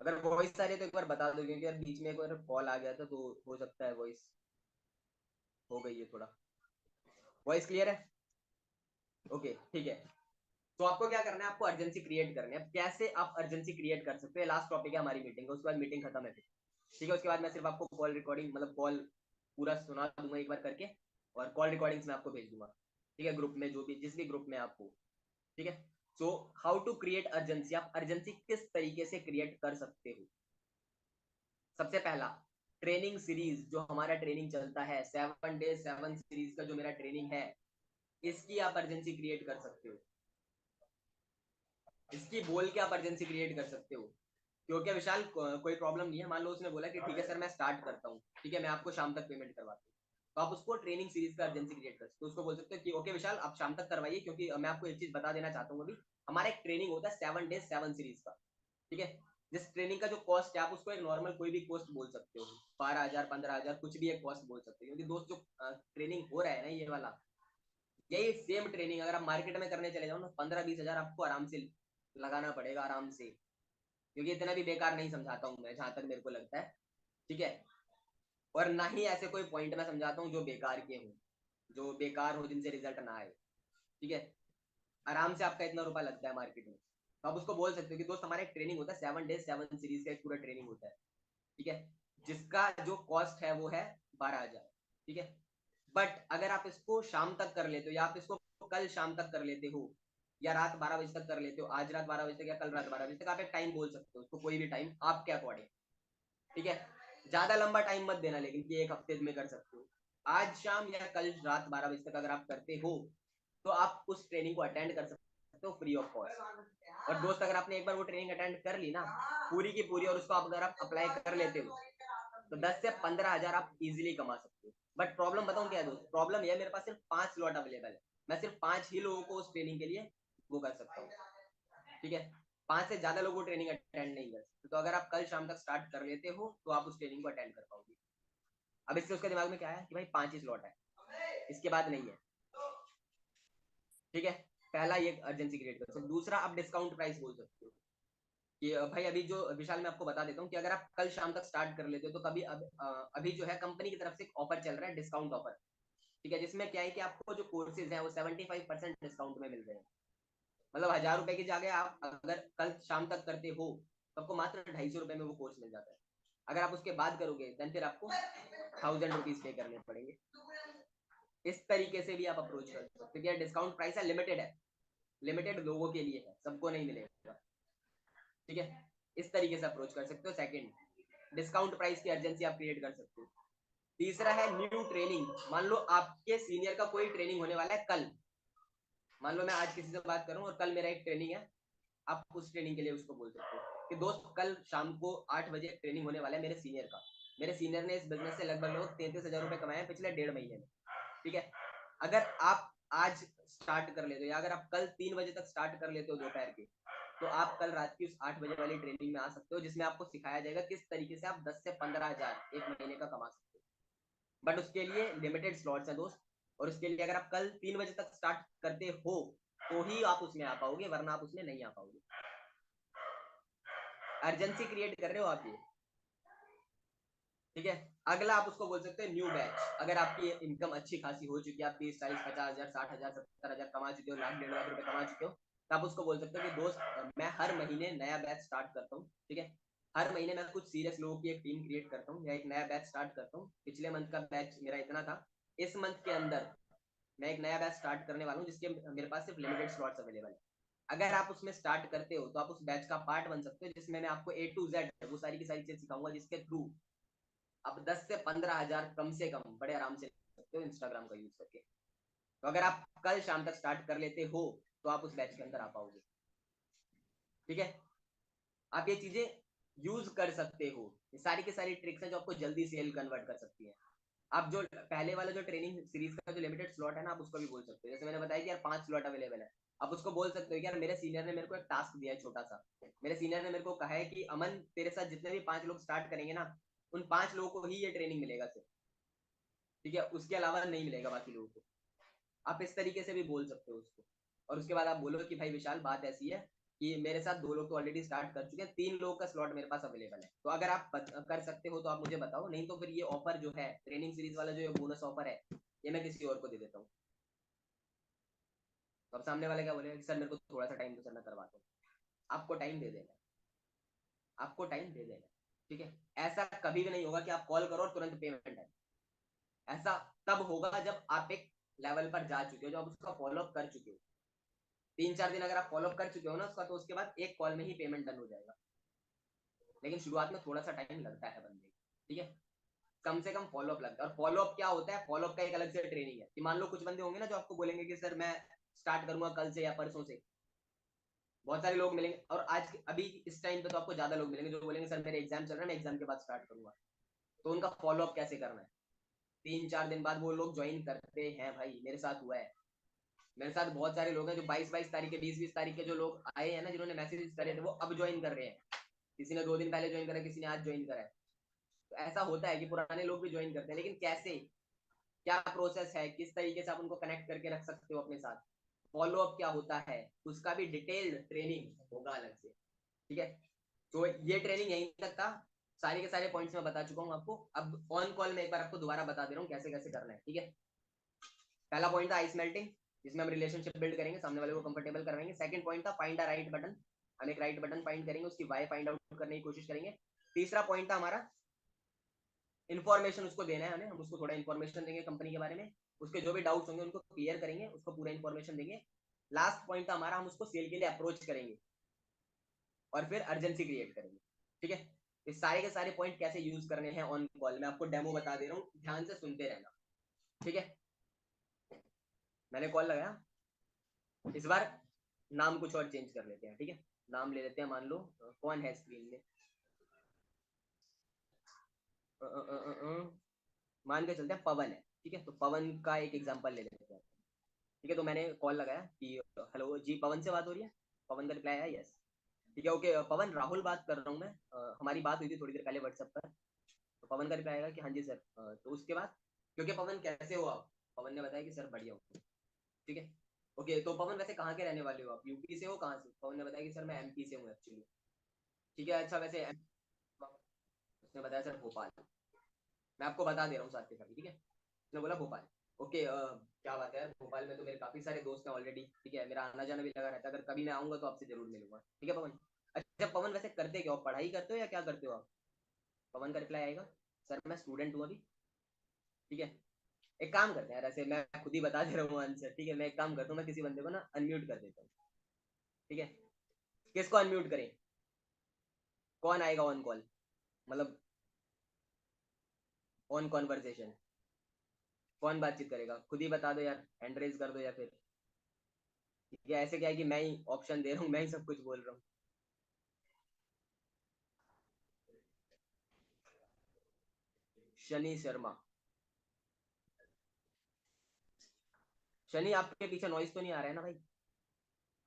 अगर वॉइस आ रही है तो एक बार बता दो, क्योंकि यार बीच में एक बार कॉल आ गया था तो हो सकता है वॉइस हो गई है थोड़ा। वॉइस क्लियर है, ओके ठीक है। तो आपको क्या करना है, आपको अर्जेंसी क्रिएट करनी है। अब कैसे आप अर्जेंसी क्रिएट कर सकते हैं, लास्ट टॉपिक है हमारी मीटिंग का, उसके बाद मीटिंग खत्म है फिर। ठीक है, उसके बाद मैं सिर्फ आपको कॉल रिकॉर्डिंग मतलब कॉल पूरा सुना दूंगा एक बार करके, और कॉल रिकॉर्डिंग्स में आपको भेज दूंगा। ठीक है, ग्रुप में जो भी जिस भी ग्रुप में आपको। ठीक है, so how to create urgency, आप अर्जेंसी किस तरीके से क्रिएट कर सकते हो। सबसे पहला, ट्रेनिंग सीरीज, जो हमारा ट्रेनिंग चलता है 7 days 7 सीरीज का जो मेरा ट्रेनिंग है, इसकी आप अर्जेंसी क्रिएट कर सकते हो। इसकी बोल के आप अर्जेंसी क्रिएट कर सकते हो। क्योंकि विशाल कोई प्रॉब्लम नहीं है, मान लो उसने बोला कि ठीक है सर मैं स्टार्ट करता हूँ, ठीक है मैं आपको शाम तक पेमेंट करवाता हूँ, तो आप उसको ट्रेनिंग सीरीज का अर्जेंसी क्रिएट कर सकते हो। उसको बोल सकते हो कि ओके विशाल आप शाम तक करवाइए, क्योंकि मैं आपको एक चीज बता देना चाहता हूँ, अभी हमारा एक ट्रेनिंग होता है 7 days 7 सीरीज का। ठीक है, जिस ट्रेनिंग का जो कॉस्ट है आप उसको एक नॉर्मल कोई भी कॉस्ट बोल सकते हो, 12,000 15,000 कुछ भी एक कॉस्ट बोल सकते हो। क्योंकि दोस्त जो ट्रेनिंग हो रहा है ना ये वाला, यही सेम ट्रेनिंग अगर आप मार्केट में करने चले जाओ ना, 15-20 हजार आपको आराम से लगाना पड़ेगा आराम से। क्योंकि इतना भी बेकार नहीं समझाता हूँ मैं, जहां तक मेरे को लगता है। ठीक है, और ना ही ऐसे कोई पॉइंट में समझाता हूँ जो बेकार के हूँ। जो बेकार हो, जिनसे रिजल्ट ना आए, ठीक है, आराम से आपका इतना रुपया लगता है मार्केट में, तो आप उसको बोल सकते हो कि दोस्त हमारा एक ट्रेनिंग होता है 7 days 7 सीरीज का एक पूरा ट्रेनिंग होता है, ठीक है, जिसका जो कॉस्ट है वो है 12,000, ठीक है। बट अगर आप इसको शाम तक कर लेते हो, या आप इसको कल शाम तक कर लेते हो, या रात 12 बजे तक कर लेते हो, आज रात 12 बजे तक या कल रात 12 बजे तक, आप एक टाइम बोल सकते हो उसको, कोई भी टाइम आपके अकॉर्डिंग, ठीक है। ज्यादा लंबा टाइम मत देना, लेकिन कि एक हफ्ते में कर सकते हो, आज शाम या कल रात 12 बजे तक अगर आप करते हो तो आप उस ट्रेनिंग को अटेंड कर सकते हो फ्री ऑफ कॉस्ट। और दोस्त अगर आपने एक बार वो ट्रेनिंग अटेंड कर ली ना पूरी की पूरी, और उसको आप अगर आप अप्लाई कर लेते हो, तो 10 से 15 हजार आप इजीली कमा सकते हो। बट प्रॉब्लम बताऊं क्या है दोस्त, प्रॉब्लम यह मेरे पास सिर्फ 5 स्लॉट अवेलेबल है, मैं सिर्फ 5 ही लोगों को उस ट्रेनिंग के लिए वो कर सकता हूँ, ठीक है। 5 से ज्यादा लोग वो ट्रेनिंग अटेंड नहीं कर सकते। तो अगर आप कल शाम तक स्टार्ट कर लेते हो तो आप उस ट्रेनिंग को अटेंड कर पाओगे। अब इससे उसके दिमाग में क्या है कि भाई 5 ही स्लॉट है, इसके बाद नहीं है, ठीक है। पहला ये अर्जेंसी क्रिएट कर सकते हो। दूसरा, आप डिस्काउंट प्राइस बोल सकते हो कि भाई अभी जो विशाल मैं आपको बता देता हूँ कि अगर आप कल शाम तक स्टार्ट कर लेते हो तो कभी अभी जो है कंपनी की तरफ से एक ऑफर चल रहा है, डिस्काउंट ऑफर, ठीक है, जिसमें क्या है कि आपको जो कोर्सेज हैं वो 75% डिस्काउंट में मिल रहे हैं। मतलब 1,000 रुपए की जगह आप अगर कल शाम तक करते हो तो आपको मात्र 250 रुपए में वो कोर्स मिल जाता है। अगर आप उसके बाद करोगे देन फिर आपको 1,000 रुपीज पे करने पड़ेंगे। इस तरीके से भी आप अप्रोच कर सकते हो। डिस्काउंट प्राइस है, लिमिटेड है, लिमिटेड लोगों के लिए है, सबको नहीं मिलेगा, ठीक है। इस तरीके से अप्रोच कर सकते हो। सेकंड, डिस्काउंट प्राइस की अर्जेंसी आप क्रिएट कर सकते हो। तीसरा है न्यू ट्रेनिंग। मान लो आपके सीनियर का कोई ट्रेनिंग होने वाला है कल, मान लो मैं आज किसी से बात करूं और कल मेरा एक ट्रेनिंग है, आप उस ट्रेनिंग के लिए उसको बोल सकते हो कि दोस्त कल शाम को 8 बजे ट्रेनिंग होने वाला है मेरे सीनियर का, मेरे सीनियर ने इस बिजनेस से लगभग लोग 33,000 रुपए कमाए हैं पिछले 1.5 महीने में, ठीक है। अगर आप आज स्टार्ट कर लेते हो या अगर आप कल 3 बजे तक स्टार्ट कर लेते हो दोपहर के, तो आप कल रात की उस 8 बजे वाली ट्रेनिंग में आ सकते हो, जिसमें आपको सिखाया जाएगा किस तरीके से आप 10 से 15 हजार एक महीने का कमा सकते हो। बट उसके लिए लिमिटेड स्लॉट्स है दोस्त, और उसके लिए अगर आप कल 3 बजे तक स्टार्ट करते हो तो ही आप उसमें आ पाओगे, वरना आप उसमें नहीं आ पाओगे। अर्जेंसी क्रिएट कर रहे हो आप ये, ठीक है। अगला आप उसको बोल सकते हैं न्यू बैच। अगर आपकी इनकम अच्छी खासी हो चुकी है, आप 30 40 50 हजार 60 हजार 70 हजार कमा चुके हो, लाख 1.5 लाख रुपए कमा चुके हो, तो आप उसको बोल सकते हो कि दोस्त मैं हर महीने नया बैच स्टार्ट करता हूँ, ठीक है। हर महीने मैं कुछ सीरियस लोगों की एक टीम क्रिएट करता हूँ या एक नया बैच स्टार्ट करता हूँ। पिछले मंथ का बैच मेरा इतना था, इस मंथ के अंदर मैं एक नया बैच स्टार्ट करने वाला हूँ जिसके मेरे पास सिर्फ लिमिटेड स्लॉट्स अवेलेबल है। अगर आप उसमें स्टार्ट करते हो तो आप उस बैच का पार्ट बन सकते हो, जिसमें मैं आपको A to Z वो सारी की सारी चीज सिखाऊंगा, जिसके थ्रू आप 10 से 15 हजार कम से कम बड़े आराम से कर सकते हो इंस्टाग्राम का यूज करके। तो अगर आप कल शाम तक स्टार्ट कर लेते हो तो आप उस बैच के अंदर आ पाओगे, ठीक है। आप ये चीजें यूज कर सकते हो, ये सारी की सारी ट्रिक्स हैं जो आपको जल्दी सेल कन्वर्ट कर सकती है। आप जो पहले वाला जो ट्रेनिंग सीरीज का जो लिमिटेड स्लॉट है ना, आप उसको भी बोल सकते हो। जैसे मैंने बताया कि यार 5 स्लॉट अवेलेबल है, आप उसको बोल सकते हो कि यार मेरे सीनियर ने मेरे को एक टास्क दिया है छोटा सा, मेरे सीनियर ने मेरे को कहा है कि अमन तेरे साथ जितने भी 5 लोग स्टार्ट करेंगे ना, उन 5 लोगों को ही ये ट्रेनिंग मिलेगा सिर्फ, ठीक है, उसके अलावा नहीं मिलेगा बाकी लोगों को। आप इस तरीके से भी बोल सकते हो उसको। और उसके बाद आप बोलो कि भाई विशाल बात ऐसी है कि मेरे साथ 2 लोग तो ऑलरेडी स्टार्ट कर चुके हैं, 3 लोग का स्लॉट मेरे पास अवेलेबल है, तो अगर आप कर सकते हो तो आप मुझे बताओ, नहीं तो फिर ये ऑफर जो है ट्रेनिंग सीरीज वाला जो बोनस ऑफर है, ये मैं किसी और को दे देता हूँ। तो अब सामने वाले क्या बोलेगा कि सर मेरे को थोड़ा सा टाइम दो सर मैं करवाता हूँ। आपको टाइम दे देना, आपको टाइम दे देना, ठीक है। ऐसा कभी भी नहीं होगा कि आप कॉल करो और तुरंत पेमेंट है। ऐसा तब होगा जब आप एक लेवल पर जा चुके हो, जब आप उसका फॉलोअप कर चुके हो। 3 4 दिन अगर आप फॉलोअप कर चुके हो ना उसका, तो उसके बाद एक कॉल में ही पेमेंट डन हो जाएगा। लेकिन शुरुआत में थोड़ा सा टाइम लगता है बंदे, ठीक है, कम से कम फॉलोअप लगता है। और फॉलोअप क्या होता है, फॉलोअप का एक अलग से ट्रेनिंग है कि मान लो कुछ बंदे होंगे ना जो आपको बोलेंगे कि सर मैं स्टार्ट करूंगा कल से या परसों से। बहुत सारे लोग मिलेंगे, और आज अभी इस टाइम पे तो आपको ज्यादा लोग मिलेंगे जो बोलेंगे सर मेरे एग्जाम चल रहा है, मैं एग्जाम के बाद स्टार्ट करूंगा। तो उनका फॉलोअप कैसे करना है, 3 4 दिन बाद वो लोग ज्वाइन करते हैं। भाई मेरे साथ हुआ है, मेरे साथ बहुत सारे लोग हैं जो 22 22 तारीख के 20 20 तारीख के जो लोग आए हैं ना, जिन्होंने मैसेज करे थे, वो अब ज्वाइन कर रहे हैं। किसी ने 2 दिन पहले ज्वाइन करा, किसी ने आज ज्वाइन करा है। तो ऐसा होता है कि पुराने लोग भी ज्वाइन करते हैं, लेकिन कैसे, क्या प्रोसेस है, किस तरीके से आप उनको कनेक्ट करके रख सकते हो अपने साथ, फॉलो अप क्या होता है, उसका भी डिटेल्ड ट्रेनिंग होगा अलग से, ठीक है। तो ये ट्रेनिंग यहीं तक था, सारे के सारे पॉइंट्स मैं बता चुका हूँ आपको। अब ऑन कॉल में एक बार आपको दोबारा बता दे रहा हूँ कैसे कैसे करना है, ठीक है। पहला पॉइंट था आइस मेल्टिंग, जिसमें हम रिलेशनशिप बिल्ड करेंगे, सामने वाले को कंफर्टेबल करवाएंगे। सेकंड पॉइंट था फाइंड अ राइट बटन, हम एक राइट बटन फाइंड करेंगे, उसकी वाई फाइंड आउट करने की कोशिश करेंगे। तीसरा पॉइंट था हमारा इन्फॉर्मेशन उसको देना है हमें, हम उसको थोड़ा इन्फॉर्मेशन देंगे कंपनी के बारे में, उसके जो भी डाउट्स होंगे उनको क्लियर करेंगे, उसको पूरा इन्फॉर्मेशन देंगे। लास्ट पॉइंट था हमारा हम उसको सेल के लिए अप्रोच करेंगे और फिर अर्जेंसी क्रिएट करेंगे। ठीक है, ये सारे के सारे पॉइंट कैसे यूज करने हैं ऑन कॉल, मैं आपको डेमो बता दे रहा हूँ, ध्यान से सुनते रहना। ठीक है, मैंने कॉल लगाया, इस बार नाम कुछ और चेंज कर लेते हैं। ठीक है, नाम ले लेते हैं, मान लो कौन है स्क्रीन में, मान के चलते हैं पवन है। ठीक है, तो पवन का एक एग्जांपल ले लेते हैं। ठीक है, तो मैंने कॉल लगाया कि हेलो जी, पवन से बात हो रही है। पवन का रिप्लाई आया यस। ठीक है, ओके पवन, राहुल बात कर रहा हूँ मैं, हमारी बात हुई थी थोड़ी देर पहले व्हाट्सएप पर। तो पवन का रिप्लाई आएगा कि हाँ जी सर। तो उसके बाद क्योंकि पवन कैसे हो आप, पवन ने बताया कि सर बढ़िया हूँ। ठीक है, ओके तो पवन वैसे कहाँ के रहने वाले हो आप, यूपी से हो, कहाँ से? पवन ने बताया कि सर मैं एमपी से हूँ एक्चुअली। ठीक है, अच्छा वैसे उसने बताया सर भोपाल। मैं आपको बता दे रहा हूँ साथ के साथ। ठीक है, उसने बोला भोपाल। ओके क्या बात है यार, भोपाल में तो मेरे काफी सारे दोस्त हैं ऑलरेडी। ठीक है, मेरा आना जाना भी लगा रहता है, अगर कभी मैं आऊंगा तो आपसे जरूर मिलूंगा। ठीक है पवन। अच्छा पवन, वैसे करते क्या हो, पढ़ाई करते हो या क्या करते हो आप? पवन का रिप्लाई आएगा सर मैं स्टूडेंट हूँ अभी। ठीक है, एक काम करते हैं यार, ऐसे मैं खुद ही बता दे रहा हूँ आंसर। ठीक है, मैं एक काम करता हूँ, मैं किसी बंदे को ना अनम्यूट कर देता हूँ। ठीक है, किसको अनम्यूट करें, कौन आएगा ऑन कॉल, मतलब ऑन कॉन्वर्सेशन, कौन बातचीत करेगा, खुद ही बता दो यार, हैंड रेज कर दो या फिर। ठीक है, ऐसे क्या है कि मैं ही ऑप्शन दे रहा हूँ, मैं ही सब कुछ बोल रहा हूँ। शनि शर्मा। शनि आपके पीछे नॉइस तो नहीं आ रहा है ना भाई?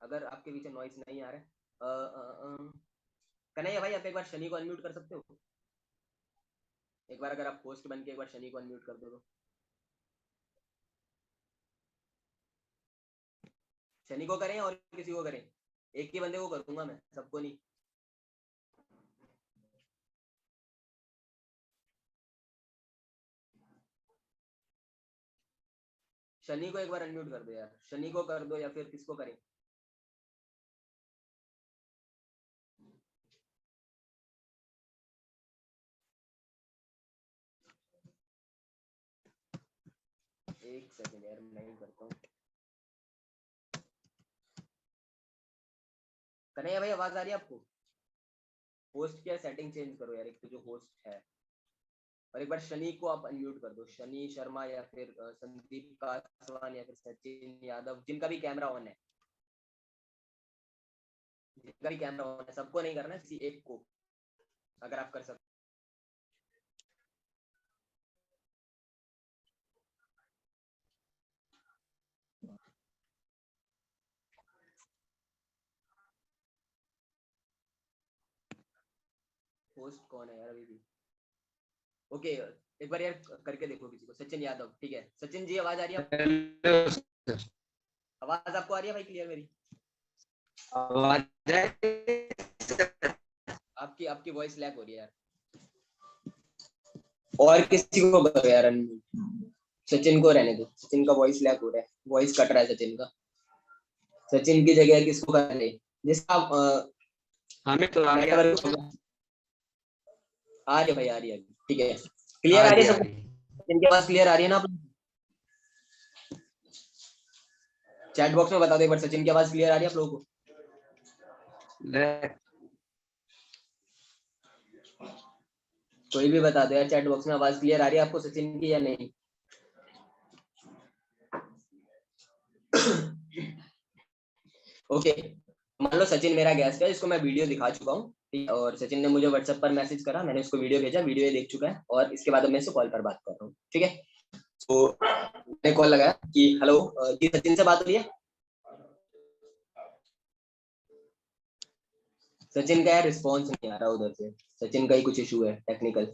अगर आपके पीछे नॉइस नहीं आ रहा है, कन्हैया भाई आप एक बार शनि को अनम्यूट कर सकते हो? एक बार अगर आप होस्ट बन के एक बार शनि को अनम्यूट कर दो तो। शनि को करें और किसी को करें? एक ही बंदे को करूंगा मैं, सबको नहीं। शनि को एक बार अनम्यूट कर दो यार, शनि को कर दो या फिर किसको करें? एक सेकंड यार, मैं ही करता हूँ। कन्हैया भाई आवाज आ रही है आपको? होस्ट की सेटिंग चेंज करो यार, एक तो जो होस्ट है, और एक बार शनि को आप अनम्यूट कर दो, शनि शर्मा या फिर संदीप कासवान या फिर सचिन यादव, जिनका भी कैमरा ऑन है, जिनका भी कैमरा ऑन है, सबको नहीं करना, किसी एक को अगर आप कर सकते। होस्ट कौन है यार अभी भी? ओके एक बार यार करके देखो किसी को, सचिन यादव। ठीक है सचिन जी, आवाज आ रही है आपको? Hello sir. आवाज आपको आ रही है भाई क्लियर मेरी? आवाज आपकी आपकी वॉइस लैग हो रही है यार। और किसी को करो यार unmute। सचिन को रहने दो, सचिन का वॉइस लैग हो रहा है, वॉइस कट रहा है सचिन का। सचिन की जगह किसको करे, जिसका हमें तो आ गया। नेटवर्क आ रही है भाई, आ रही है। ठीक है, क्लियर आ आ रही रही है आ सबको? रही सचिन की आवाज क्लियर आ रही है ना? आप चैट बॉक्स में बता दो एक बार, सचिन की आवाज क्लियर आ रही है आप लोगों को? कोई भी बता दो यार चैट बॉक्स में, आवाज क्लियर आ रही है आपको सचिन की या नहीं? ओके, मान लो सचिन मेरा गेस्ट है, इसको मैं वीडियो दिखा चुका हूँ। ठीक है, और सचिन ने मुझे व्हाट्सएप पर मैसेज करा, मैंने उसको वीडियो भेजा, वीडियो ये देख चुका है, और इसके बाद मैं इससे कॉल पर बात कर रहा हूँ। ठीक है, तो मैंने कॉल लगाया कि हेलो जी, सचिन से बात हो रही है? सचिन का यार रिस्पॉन्स नहीं आ रहा उधर से, सचिन का ही कुछ इशू है टेक्निकल।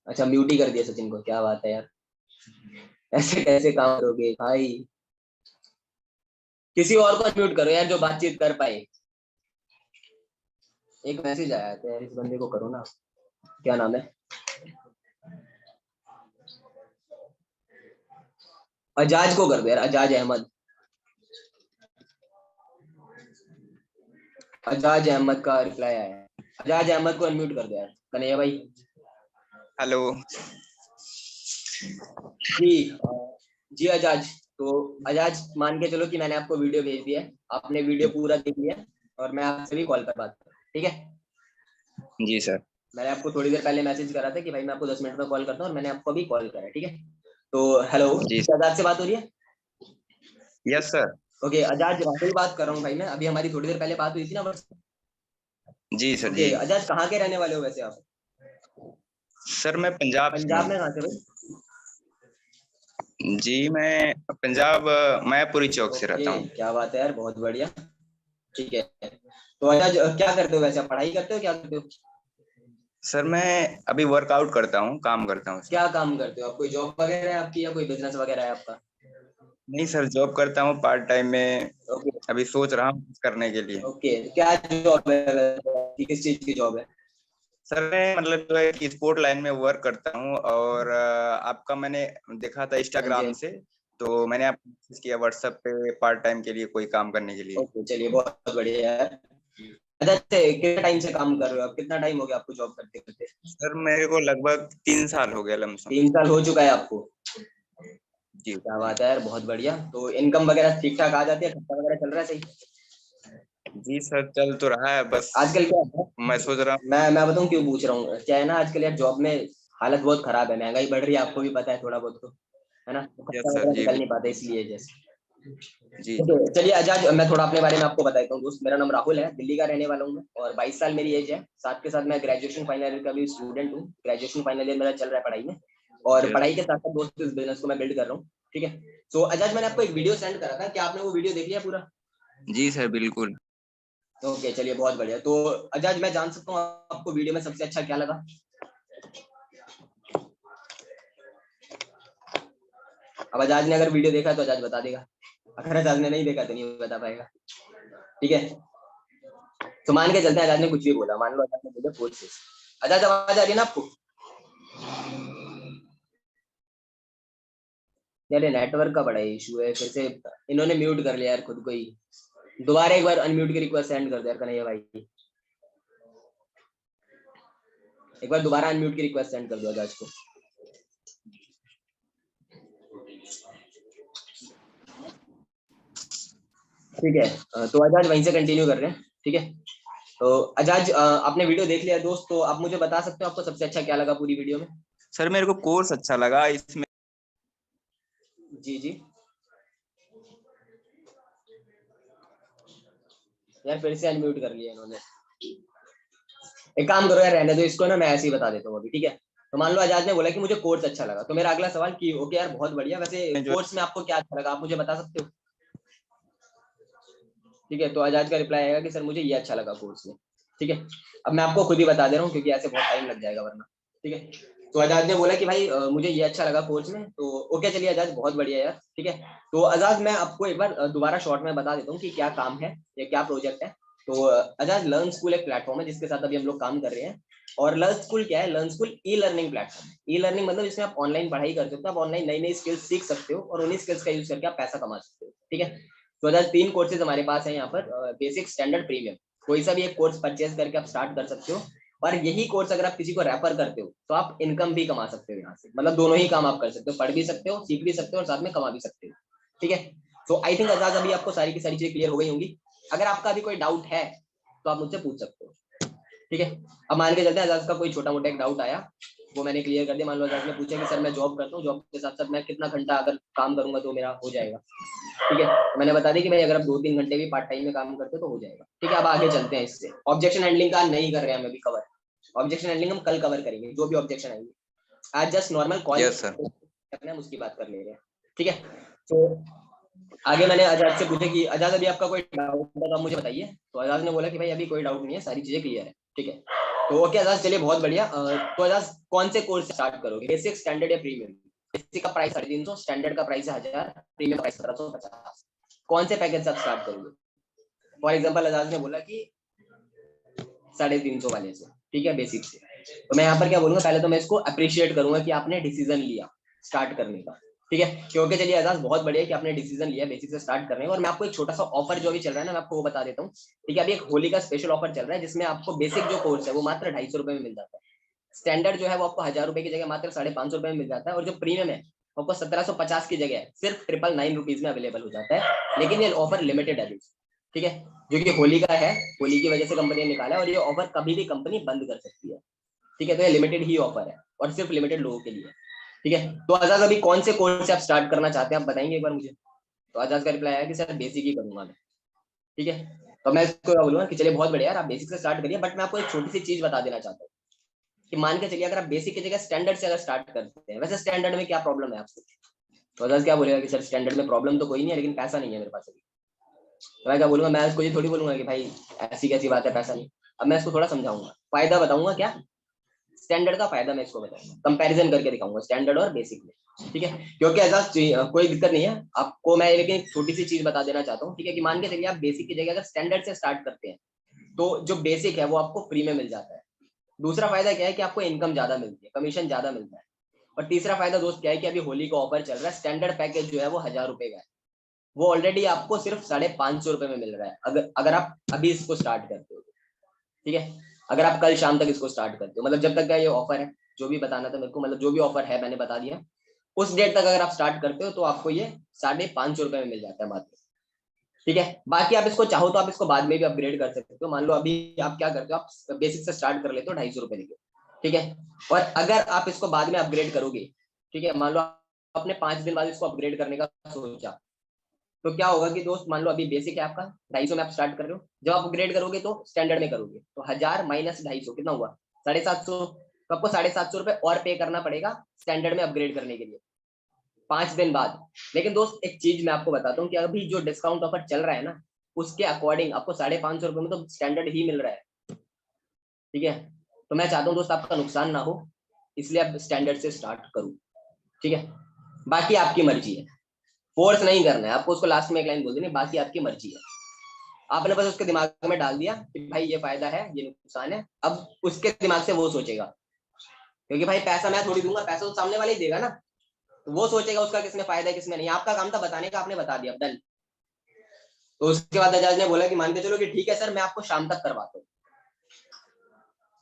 अच्छा म्यूट ही कर दिया सचिन को, क्या बात है यार, ऐसे कैसे काम करोगे भाई? किसी और को म्यूट करो यार जो बातचीत कर पाए। एक मैसेज आया था यार, इस बंदे को करो ना, क्या नाम है? अजाज को कर दो यार, अजाज अहमद। अजाज अहमद का रिप्लाई आया है। अजाज अहमद को अनम्यूट कर दो यार, कन्हैया भाई। हेलो। जी जी अजाज। तो अजाज मान के चलो कि मैंने आपको वीडियो भेज दिया है, आपने वीडियो पूरा देख लिया और मैं आपसे भी कॉल पर बात कर, ठीक है। जी सर। मैंने आपको थोड़ी देर पहले मैसेज करा था कि भाई मैं आपको 10 मिनट में कॉल करता हूँ, और मैंने आपको अभी कॉल करा है, ठीक है। तो हेलो, जी आजाद से बात हो रही है? Yes sir. Okay Ajaz, Rahul बात कर रहा हूँ भाई मैं, अभी हमारी थोड़ी देर पहले बात हुई थी ना बस। जी सर। ओके जी अजाज, कहाँ के रहने वाले हो वैसे आप? सर मैं पंजाब से पंजाब हूँ। में कहाँ से भाई? जी मैं पंजाब मैपुरी चौक से रहता ओके हूँ। क्या बात है यार, बहुत बढ़िया। ठीक है, तो अजाज क्या करते हो वैसे, आप पढ़ाई करते हो, क्या करते हो? सर मैं अभी वर्कआउट करता हूँ, काम करता हूँ सर। क्या काम करते हो आप, कोई जॉब वगैरह है आपकी या कोई बिजनेस वगैरह है आपका? नहीं सर, जॉब करता हूँ पार्ट टाइम में। ओके अभी सोच रहा हूँ कुछ करने के लिए। ओके, क्या जॉब है, किस चीज की जॉब है? सर मैं मतलब जो है कि स्पोर्ट लाइन में वर्क करता हूँ, और आपका मैंने देखा था हाँ जी इंस्टाग्राम हाँ जी। से, तो मैंने आपको मैसेज किया व्हाट्सएप पे पार्ट टाइम के लिए कोई काम करने के लिए। ओके चलिए, बहुत बढ़िया यार। अच्छा कितना टाइम से काम कर रहे हो आप, कितना टाइम हो गया आपको जॉब करते करते? सर मेरे को लगभग 3 साल हो गया लमसम। 3 साल हो चुका है आपको? जी क्या बात है यार, बहुत बढ़िया। तो इनकम वगैरह ठीक ठाक आ जाती है, खर्चा वगैरह चल रहा है सही? जी सर, चल तो रहा है बस। आजकल क्या है, मैं सोच रहा हूँ। मैं बताऊं क्यों पूछ रहा हूँ, क्या है ना आजकल यार जॉब में हालत बहुत खराब है, महंगाई बढ़ रही है, आपको भी पता है थोड़ा बहुत तो, है ना, तो खर्चा यस सर। वगैरह जी निकल नहीं पाता इसलिए जैसे। जी ठीक है चलिए आजाद, मैं थोड़ा अपने बारे में आपको बताता हूँ दोस्त। मेरा नाम राहुल है, दिल्ली का रहने वाला हूँ मैं, और 22 साल मेरी एज है। साथ के साथ मैं ग्रेजुएशन फाइनल ईयर का भी स्टूडेंट हूँ, ग्रेजुएशन फाइनल ईयर मेरा चल रहा है पढ़ाई में, और यस। पढ़ाई के साथ साथ दोस्त इस बिजनेस को मैं बिल्ड कर रहा हूँ, ठीक है। तो आजाद, मैंने आपको एक वीडियो सेंड करा था, क्या आपने वो वीडियो देख लिया पूरा? जी सर बिल्कुल। ओके चलिए, बहुत बढ़िया। तो आजाद, मैं जान सकता हूँ आपको वीडियो में सबसे अच्छा क्या लगा? अब आजाद ने अगर वीडियो देखा तो आजाद बता देगा, अगर आजाद ने नहीं देखा तो नहीं बता पाएगा, ठीक है। तो मान के चलते हैं आजाद ने कुछ भी बोला, मान लो आजाद ने बोला फोर्सेस। आजाद आवाज आ रही है ना आपको? यार नेटवर्क का बड़ा इशू है, फिर से इन्होंने म्यूट कर लिया यार खुद को ही। दोबारा एक बार अनम्यूट की रिक्वेस्ट सेंड कर दो यार कन्हैया भाई, एक बार दोबारा अनम्यूट की रिक्वेस्ट सेंड कर दो आजाद को। ठीक है, तो आजाद वहीं से कंटिन्यू कर रहे हैं, ठीक है। तो आजाद, आपने वीडियो देख लिया दोस्त, तो आप मुझे बता सकते हो आपको सबसे अच्छा क्या लगा पूरी वीडियो में? सर मेरे को कोर्स अच्छा लगा इसमें। जी जी। यार फिर से अनम्यूट कर लिया इन्होंने। एक काम करो यार, रहने दो इसको ना, मैं ऐसे ही बता देता हूँ अभी, ठीक है। तो मान लो आजाद ने बोला कि मुझे कोर्स अच्छा लगा, तो मेरा अगला सवाल कि ओके यार बहुत बढ़िया, वैसे जो कोर्स में आपको क्या अच्छा लगा, आप मुझे बता सकते हो? ठीक है, तो आजाद का रिप्लाई आएगा कि सर मुझे ये अच्छा लगा कोर्स में, ठीक है। अब मैं आपको खुद ही बता दे रहा हूँ क्योंकि ऐसे बहुत टाइम लग जाएगा वरना, ठीक है। तो आजाद ने बोला कि भाई मुझे ये अच्छा लगा कोर्स में, तो ओके चलिए आजाद, बहुत बढ़िया यार, ठीक है। तो आजाद मैं आपको एक बार दोबारा शॉर्ट में बता देता हूँ कि क्या काम है या क्या प्रोजेक्ट है। तो आजाद, लर्न स्कूल एक प्लेटफॉर्म है जिसके साथ अभी हम लोग काम कर रहे हैं। और लर्न स्कूल क्या है, learn school e learning platform है। ई लर्निंग मतलब इसमें आप ऑनलाइन पढ़ाई कर सकते हो, आप ऑनलाइन नई नई स्किल्स सीख सकते हो और उन्हीं स्किल्स का यूज करके आप पैसा कमा सकते हो, ठीक है। तो अगर 3 कोर्सेज हमारे पास है यहाँ पर, बेसिक, स्टैंडर्ड, प्रीमियम। कोई सा भी एक कोर्स परचेज करके आप स्टार्ट कर सकते हो, और यही कोर्स अगर आप किसी को रेफर करते हो तो आप इनकम भी कमा सकते हो यहाँ से, मतलब दोनों ही काम आप कर सकते हो, पढ़ भी सकते हो, सीख भी सकते हो और साथ में कमा भी सकते हो, ठीक है। तो आई थिंक आजाद अभी आपको सारी की सारी चीजें क्लियर हो गई होंगी। अगर आपका अभी कोई डाउट है तो आप मुझसे पूछ सकते हो, ठीक है। अब मान के चलते हैं आजाद का कोई छोटा मोटा एक डाउट आया, वो मैंने क्लियर कर दिया। मान लो आजाद ने पूछा कि सर मैं जॉब करता हूँ, जॉब के साथ साथ मैं कितना घंटा अगर काम करूंगा तो मेरा हो जाएगा, ठीक है। तो मैंने बता दी कि भाई अगर आप 2-3 घंटे भी पार्ट टाइम में काम करते हो तो हो जाएगा, ठीक है। अब आगे चलते हैं इससे, ऑब्जेक्शन हैंडलिंग का नहीं कर रहे हैं हम अभी कवर, ऑब्जेक्शन हैंडलिंग हम कल कवर करेंगे, जो भी ऑब्जेक्शन आएंगे। आज just normal call yes sir. करना है, हम उसकी बात कर ले रहे हैं, ठीक है। तो आगे मैंने आजाद से पूछा कि आजाद अभी आपका कोई डाउट है तो आप मुझे बताइए, तो आजाद ने बोला कि भाई अभी कोई डाउट नहीं है, सारी चीजें क्लियर है, ठीक है। तो ओके आजाद, चलिए बहुत बढ़िया। तो आजाद कौन से कोर्स स्टार्ट करोगे, बेसिक, स्टैंडर्ड या प्रीमियम? बेसिक का प्राइस 350, स्टैंडर्ड का प्राइस है 1000, प्रीमियम का प्राइस 1750। कौन से पैकेज से आप स्टार्ट करोगे? फॉर एग्जाम्पल आजाद ने बोला कि 350 वाले से, ठीक है, बेसिक से। तो मैं यहाँ पर क्या बोलूंगा, पहले तो मैं इसको अप्रिशिएट करूंगा कि आपने डिसीजन लिया स्टार्ट करने का, ठीक है। क्योंकि चलिए आजाद बहुत बढ़िया कि आपने डिसीजन लिया बेसिक से स्टार्ट करने और मैं आपको एक छोटा सा ऑफर जो अभी चल रहा है ना, मैं आपको वो बता देता हूँ। ठीक है, अभी एक होली का स्पेशल ऑफर चल रहा है जिसमें आपको बेसिक जो कोर्स है वो मात्र 250 रुपए में मिल जाता है। स्टैंडर्ड जो है वो आपको 1000 रुपए की जगह मात्र 550 रुपए में मिल जाता है, और जो प्रीमियम है आपको 1750 की जगह सिर्फ 999 रुपीज में अवेलेबल हो जाता है। लेकिन ये ऑफर लिमिटेड है, ठीक है, जो कि होली का है, होली की वजह से कंपनी ने निकाला है, और ये ऑफर कभी भी कंपनी बंद कर सकती है। ठीक है, तो ये लिमिटेड ही ऑफर है और सिर्फ लिमिटेड लोगों के लिए। ठीक है, तो आजाद अभी कौन से कोर्स से आप स्टार्ट करना चाहते हैं आप बताएंगे एक बार मुझे। तो आजाद का रिप्लाई आया कि सर बेसिक ही करूंगा मैं। ठीक है, तो मैं इसको बोलूंगा कि चलिए बहुत बढ़िया यार, आप बेसिक से स्टार्ट करिए, बट मैं आपको एक छोटी सी चीज बता देना चाहता हूँ कि मान के चलिए अगर आप बेसिक की जगह स्टैंडर्ड से अगर स्टार्ट करते हैं, वैसे स्टैंडर्ड में क्या प्रॉब्लम है आपको। तो आजाद क्या बोलेगा कि सर स्टैंडर्ड में प्रॉब्लम तो कोई नहीं है, लेकिन पैसा नहीं है मेरे पास अभी। तो मैं क्या बोलूंगा, मैं इसको ये थोड़ी बोलूंगा कि भाई ऐसी कैसी बात है पैसा नहीं। अब मैं इसको थोड़ा समझाऊंगा, फायदा बताऊंगा क्या स्टैंडर्ड का फायदा मैं इसको बताऊंगा, कंपैरिजन करके दिखाऊंगा स्टैंडर्ड और बेसिक में। ठीक है, क्योंकि ऐसा कोई दिक्कत नहीं है आपको, मैं लेकिन एक छोटी सी चीज बता देना चाहता हूँ। ठीक है, कि मान के चलिए आप बेसिक की जगह अगर स्टैंडर्ड से स्टार्ट करते हैं तो जो बेसिक है वो आपको फ्री में मिल जाता है। दूसरा फायदा क्या है कि आपको इनकम ज्यादा मिलती है, कमीशन ज्यादा मिलता है। और तीसरा फायदा दोस्त क्या है कि अभी होली का ऑफर चल रहा है, स्टैंडर्ड पैकेज जो है वो 1000 रुपए का है, वो ऑलरेडी आपको सिर्फ 550 रुपए में मिल रहा है अगर अगर आप अभी इसको स्टार्ट करते हो। ठीक है, अगर आप कल शाम तक इसको स्टार्ट करते हो, मतलब जब तक का ये ऑफर है, जो भी बताना था मेरे को, मतलब जो भी ऑफर है मैंने बता दिया, उस डेट तक अगर आप स्टार्ट करते हो तो आपको ये 550 रुपए में मिल जाता है मात्र। ठीक है, बाकी आप इसको चाहो तो आप इसको बाद में भी अपग्रेड कर सकते हो। मान लो अभी आप क्या करते हो, आप बेसिक से स्टार्ट कर लेते हो 250 रुपए लेके। ठीक है, और अगर आप इसको बाद में अपग्रेड करोगे, ठीक है, मान लो आपने 5 दिन बाद इसको अपग्रेड करने का सोचा, तो क्या होगा कि दोस्त मान लो अभी बेसिक है आपका 250 में आप स्टार्ट कर रहे हो, जब आप अपग्रेड करोगे तो स्टैंडर्ड में करोगे तो 1000 माइनस 250 कितना हुआ 750, तो आपको 750 रुपए और पे करना पड़ेगा स्टैंडर्ड में अपग्रेड करने के लिए 5 दिन बाद। लेकिन दोस्त एक चीज मैं आपको बताता हूँ कि अभी जो डिस्काउंट ऑफर चल रहा है ना, उसके अकॉर्डिंग आपको 550 रुपए में तो स्टैंडर्ड ही मिल रहा है। ठीक है, तो मैं चाहता हूँ दोस्त आपका नुकसान ना हो, इसलिए आप स्टैंडर्ड से स्टार्ट करो। ठीक है, बाकी आपकी मर्जी है, फोर्स नहीं करना है आपको, उसको लास्ट में एक लाइन बोल देनी, बाकी आपकी मर्जी है। आपने बस उसके दिमाग में डाल दिया कि भाई ये फायदा है ये नुकसान है, अब उसके दिमाग से वो सोचेगा, क्योंकि भाई पैसा मैं थोड़ी दूंगा, पैसा तो सामने वाले ही देगा ना, तो वो सोचेगा उसका किसमें फायदा है किसमें नहीं। आपका काम था बताने का, आपने बता दिया डन। तो उसके बाद आजाद ने बोला कि मान के चलो कि ठीक है सर मैं आपको शाम तक करवाता हूँ,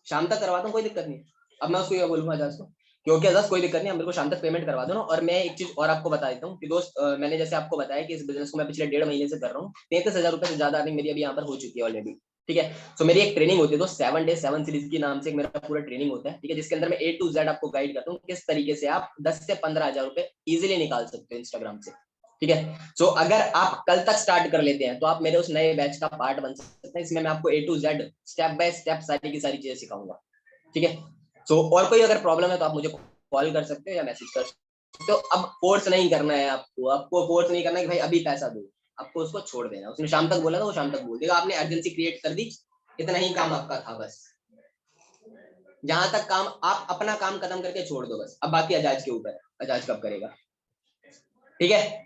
शाम तक करवाता हूँ कोई दिक्कत नहीं। अब मैं उसको ये बोलूंगा आजाद को, क्योंकि आजाद कोई दिक्कत नहीं, मेरे को शाम तक पेमेंट करवा दो ना। और मैं एक चीज और आपको बता देता हूँ कि दोस्त मैंने जैसे आपको बताया कि इस बिजनेस को मैं पिछले 1.5 महीने से कर रहा हूँ, 33,000 रुपए से ज्यादा अर्निंग मेरी अभी यहाँ पर हो चुकी है ऑलरेडी। ठीक है, तो मेरी एक ट्रेनिंग होती है दोस्त 7 Days 7 सीरीज के नाम से मेरा पूरा ट्रेनिंग होता है। ठीक है, जिसके अंदर मैं A to Z आपको गाइड करता हूँ किस तरीके से आप 10 से 15,000 रुपए इजिली निकाल सकते हो इंस्टाग्राम से। ठीक है, सो अगर आप कल तक स्टार्ट कर लेते हैं तो आप मेरे उस नए बैच का पार्ट बन सकते हैं। इसमें मैं आपको A to Z step by step सारी की सारी चीजें सिखाऊंगा। ठीक है, सो और कोई अगर प्रॉब्लम है तो आप मुझे कॉल कर सकते हो या मैसेज कर सकते हो। अब फोर्स नहीं करना है आपको, आपको फोर्स नहीं करना है कि भाई अभी पैसा दो, आपको उसको छोड़ देना। उसने शाम तक बोला था वो शाम तक बोल देगा, आपने अर्जेंसी क्रिएट कर दी, इतना ही काम आपका था बस। जहां तक काम आप अपना काम खत्म करके छोड़ दो बस, अब बाकी अजाज के ऊपर है, अजाज कब करेगा। ठीक है,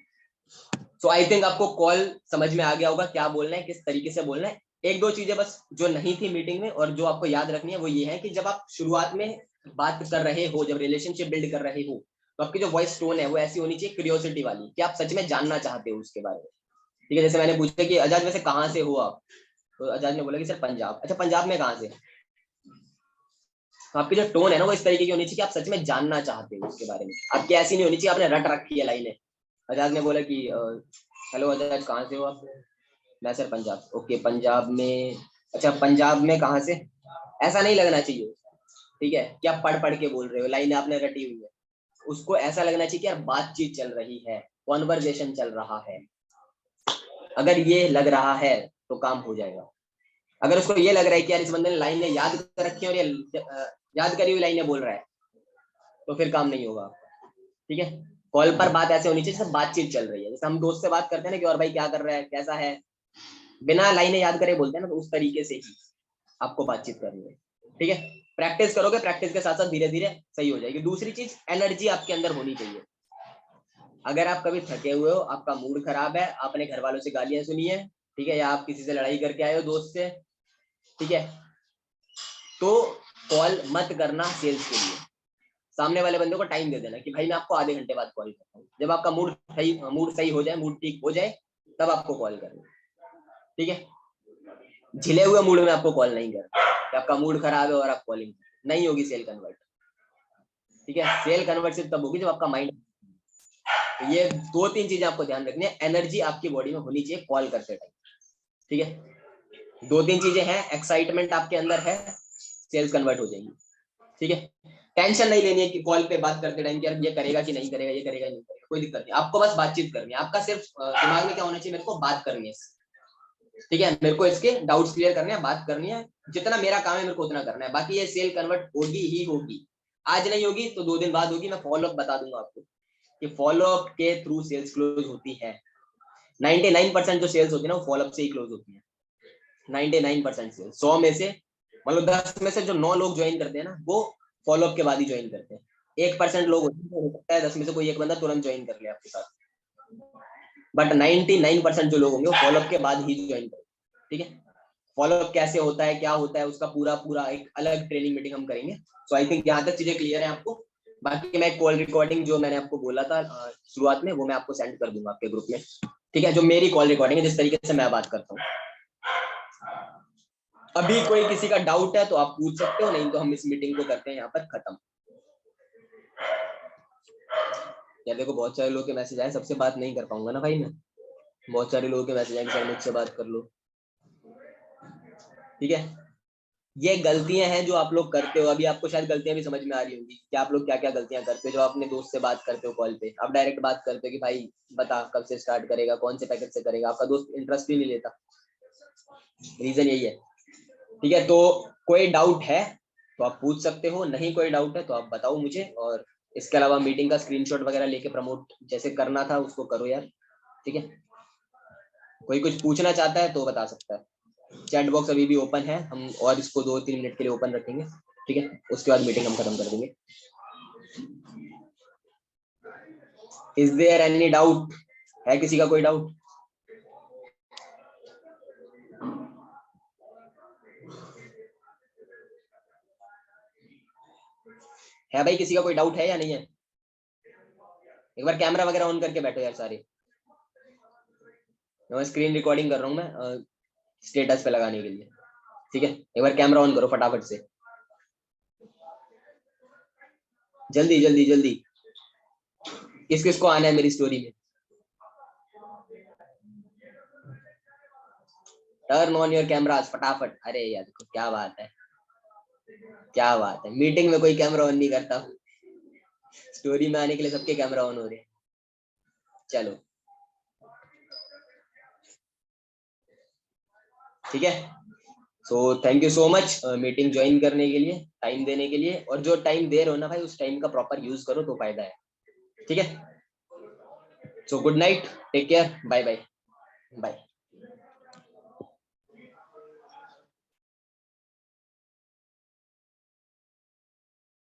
सो आई थिंक आपको कॉल समझ में आ गया होगा क्या बोलना है किस तरीके से बोलना है। एक दो चीजें बस जो नहीं थी मीटिंग में और जो आपको याद रखनी है वो ये है कि जब आप शुरुआत में बात कर रहे हो, जब रिलेशनशिप बिल्ड कर रहे हो, तो आपकी जो वॉइस टोन है वो ऐसी होनी चाहिए क्यूरियोसिटी वाली, कि आप सच में जानना चाहते हो उसके बारे में। ठीक है, जैसे मैंने पूछा कि अजाज वैसे कहाँ से हो आप, तो अजाज ने बोला कि सर पंजाब। अच्छा पंजाब में कहाँ से, तो आपकी जो टोन है ना वो इस तरीके की होनी चाहिए कि आप सच में जानना चाहते हो उसके बारे में, आपकी ऐसी नहीं होनी चाहिए आपने रट रखी है लाइनें। अजाज ने बोला कि हेलो अजाज कहाँ से हो आप, मैं सर पंजाब। ओके पंजाब में, अच्छा पंजाब में कहाँ से, ऐसा नहीं लगना चाहिए। ठीक है, कि आप पढ़ पढ़ के बोल रहे हो, लाइन आपने रटी हुई है, उसको ऐसा लगना चाहिए कि यार बातचीत चल रही है, कॉन्वर्जेशन चल रहा है। अगर ये लग रहा है तो काम हो जाएगा। अगर उसको ये लग रहा है कि यार इस बंदे ने लाइनें याद कर रखी है और ये याद करी हुई लाइनें बोल रहा है, तो फिर काम नहीं होगा। ठीक है, कॉल पर बात ऐसे होनी चाहिए जैसे बातचीत चल रही है, जैसे हम दोस्त से बात करते हैं ना कि और भाई क्या कर रहा है कैसा है, बिना लाइनें याद करे बोलते हैं ना, तो उस तरीके से ही आपको बातचीत करनी है। ठीक है, प्रैक्टिस करोगे, प्रैक्टिस के साथ साथ धीरे धीरे सही हो जाएगी। दूसरी चीज एनर्जी आपके अंदर होनी चाहिए। अगर आप कभी थके हुए हो, आपका मूड खराब है, आपने घर वालों से गालियां सुनी है, ठीक है, या आप किसी से लड़ाई करके आए हो दोस्त से, ठीक है, तो कॉल मत करना सेल्स के लिए। सामने वाले बंदे को टाइम दे देना कि भाई मैं आपको आधे घंटे बाद कॉल करता हूँ। जब आपका मूड सही हो जाए, मूड ठीक हो जाए, तब आपको कॉल करना, ठीक है। झिले हुए मूड में आपको कॉल नहीं करना कि आपका मूड खराब है और आप कॉलिंग नहीं होगी सेल कन्वर्ट, ठीक है। सेल कन्वर्ट सिर्फ तब होगी जब आपका माइंड, तो ये 2-3 चीजें आपको ध्यान रखनी है। एनर्जी आपकी बॉडी में होनी चाहिए कॉल करते टाइम, ठीक है। 2-3 चीजें हैं, एक्साइटमेंट आपके अंदर है, सेल्स कन्वर्ट हो जाएंगी, ठीक है। टेंशन नहीं लेनी है कि कॉल पे बात करते टाइम कि यार ये करेगा कि नहीं करेगा, ये करेगा नहीं करेगा, कोई दिक्कत नहीं। आपको बस बातचीत करनी है, आपका सिर्फ दिमाग में क्या होना चाहिए, मेरे को बात करनी है, ठीक है। मेरे को इसके डाउट्स क्लियर करने हैं, बात करनी है, जितना मेरा काम है मेरे को उतना करना है। बाकी ये सेल कन्वर्ट होगी ही होगी, आज नहीं होगी तो 2 दिन बाद होगी। मैं फॉलोअप बता दूंगा आपको कि फॉलोअप के थ्रू सेल्स क्लोज होती है। 99% जो सेल्स होती है ना वो फॉलोअप से ही क्लोज होती है। 99% सेल्स, 100 में से मतलब 10 में से जो 9 लोग ज्वाइन करते हैं ना वो फॉलोअप के बाद ही ज्वाइन करते हैं। 1% लोग होते हैं, हो सकता है 10 में से कोई एक बंदा तुरंत ज्वाइन कर ले आपके साथ, बट 99% जो लोग होंगे वो फॉलोअप के बाद ही ज्वाइन करेंगे, ठीक है। फॉलोअप कैसे होता है, क्या होता है, उसका पूरा एक अलग ट्रेनिंग मीटिंग हम करेंगे। सो आई थिंक यहाँ तक चीजें क्लियर है आपको। बाकी मैं कॉल रिकॉर्डिंग जो मैंने आपको बोला था शुरुआत में, वो मैं आपको सेंड कर दूंगा आपके ग्रुप में, ठीक है। जो मेरी कॉल रिकॉर्डिंग है, जिस तरीके से मैं बात करता हूँ। अभी कोई किसी का डाउट है तो आप पूछ सकते हो, नहीं तो हम इस मीटिंग को करते हैं यहाँ पर खत्म। यार देखो बहुत सारे लोगों के मैसेज आए, सबसे बात नहीं कर पाऊंगा ना भाई मैं, बहुत सारे लोगों के मैसेज आए सर मुझसे बात कर लो, ठीक है। ये गलतियां हैं जो आप लोग करते हो। अभी आपको शायद गलतियां भी समझ में आ रही होंगी कि आप लोग क्या क्या गलतियां करते हो। जो अपने दोस्त से बात करते हो कॉल पे, आप डायरेक्ट बात करते हो कि भाई बता कब से स्टार्ट करेगा, कौन से पैकेज से करेगा, आपका दोस्त इंटरेस्ट ही नहीं लेता। रीजन यही है, ठीक है। तो कोई डाउट है तो आप पूछ सकते हो, नहीं कोई डाउट है तो आप बताओ मुझे। और इसके अलावा मीटिंग का स्क्रीनशॉट वगैरह लेके प्रमोट जैसे करना था उसको करो यार, ठीक है। कोई कुछ पूछना चाहता है तो बता सकता है। चैट बॉक्स अभी भी ओपन है, हम और इसको 2-3 मिनट के लिए ओपन रखेंगे, ठीक है। उसके बाद मीटिंग हम खत्म कर देंगे। इज देयर एनी डाउट, है किसी का कोई डाउट? है भाई, किसी का कोई डाउट है या नहीं है? एक बार कैमरा वगैरह ऑन करके बैठो यार सारे। मैं स्क्रीन रिकॉर्डिंग कर रहा हूँ, मैं स्टेटस पे लगाने के लिए, ठीक है। एक बार कैमरा ऑन करो फटाफट से, जल्दी जल्दी जल्दी। किस किस को आना है मेरी स्टोरी में? टर्न ऑन योर कैमरास फटाफट। अरे यार देखो क्या बात है, क्या बात है, मीटिंग में कोई कैमरा ऑन नहीं करता, स्टोरी में आने के लिए सबके कैमरा ऑन हो रहे हैं। चलो ठीक है। So thank you so much meeting join करने के लिए, टाइम देने के लिए। और जो टाइम दे रहे हो ना भाई, उस टाइम का प्रॉपर यूज करो तो फायदा है, ठीक है। So good night, take care, bye bye bye.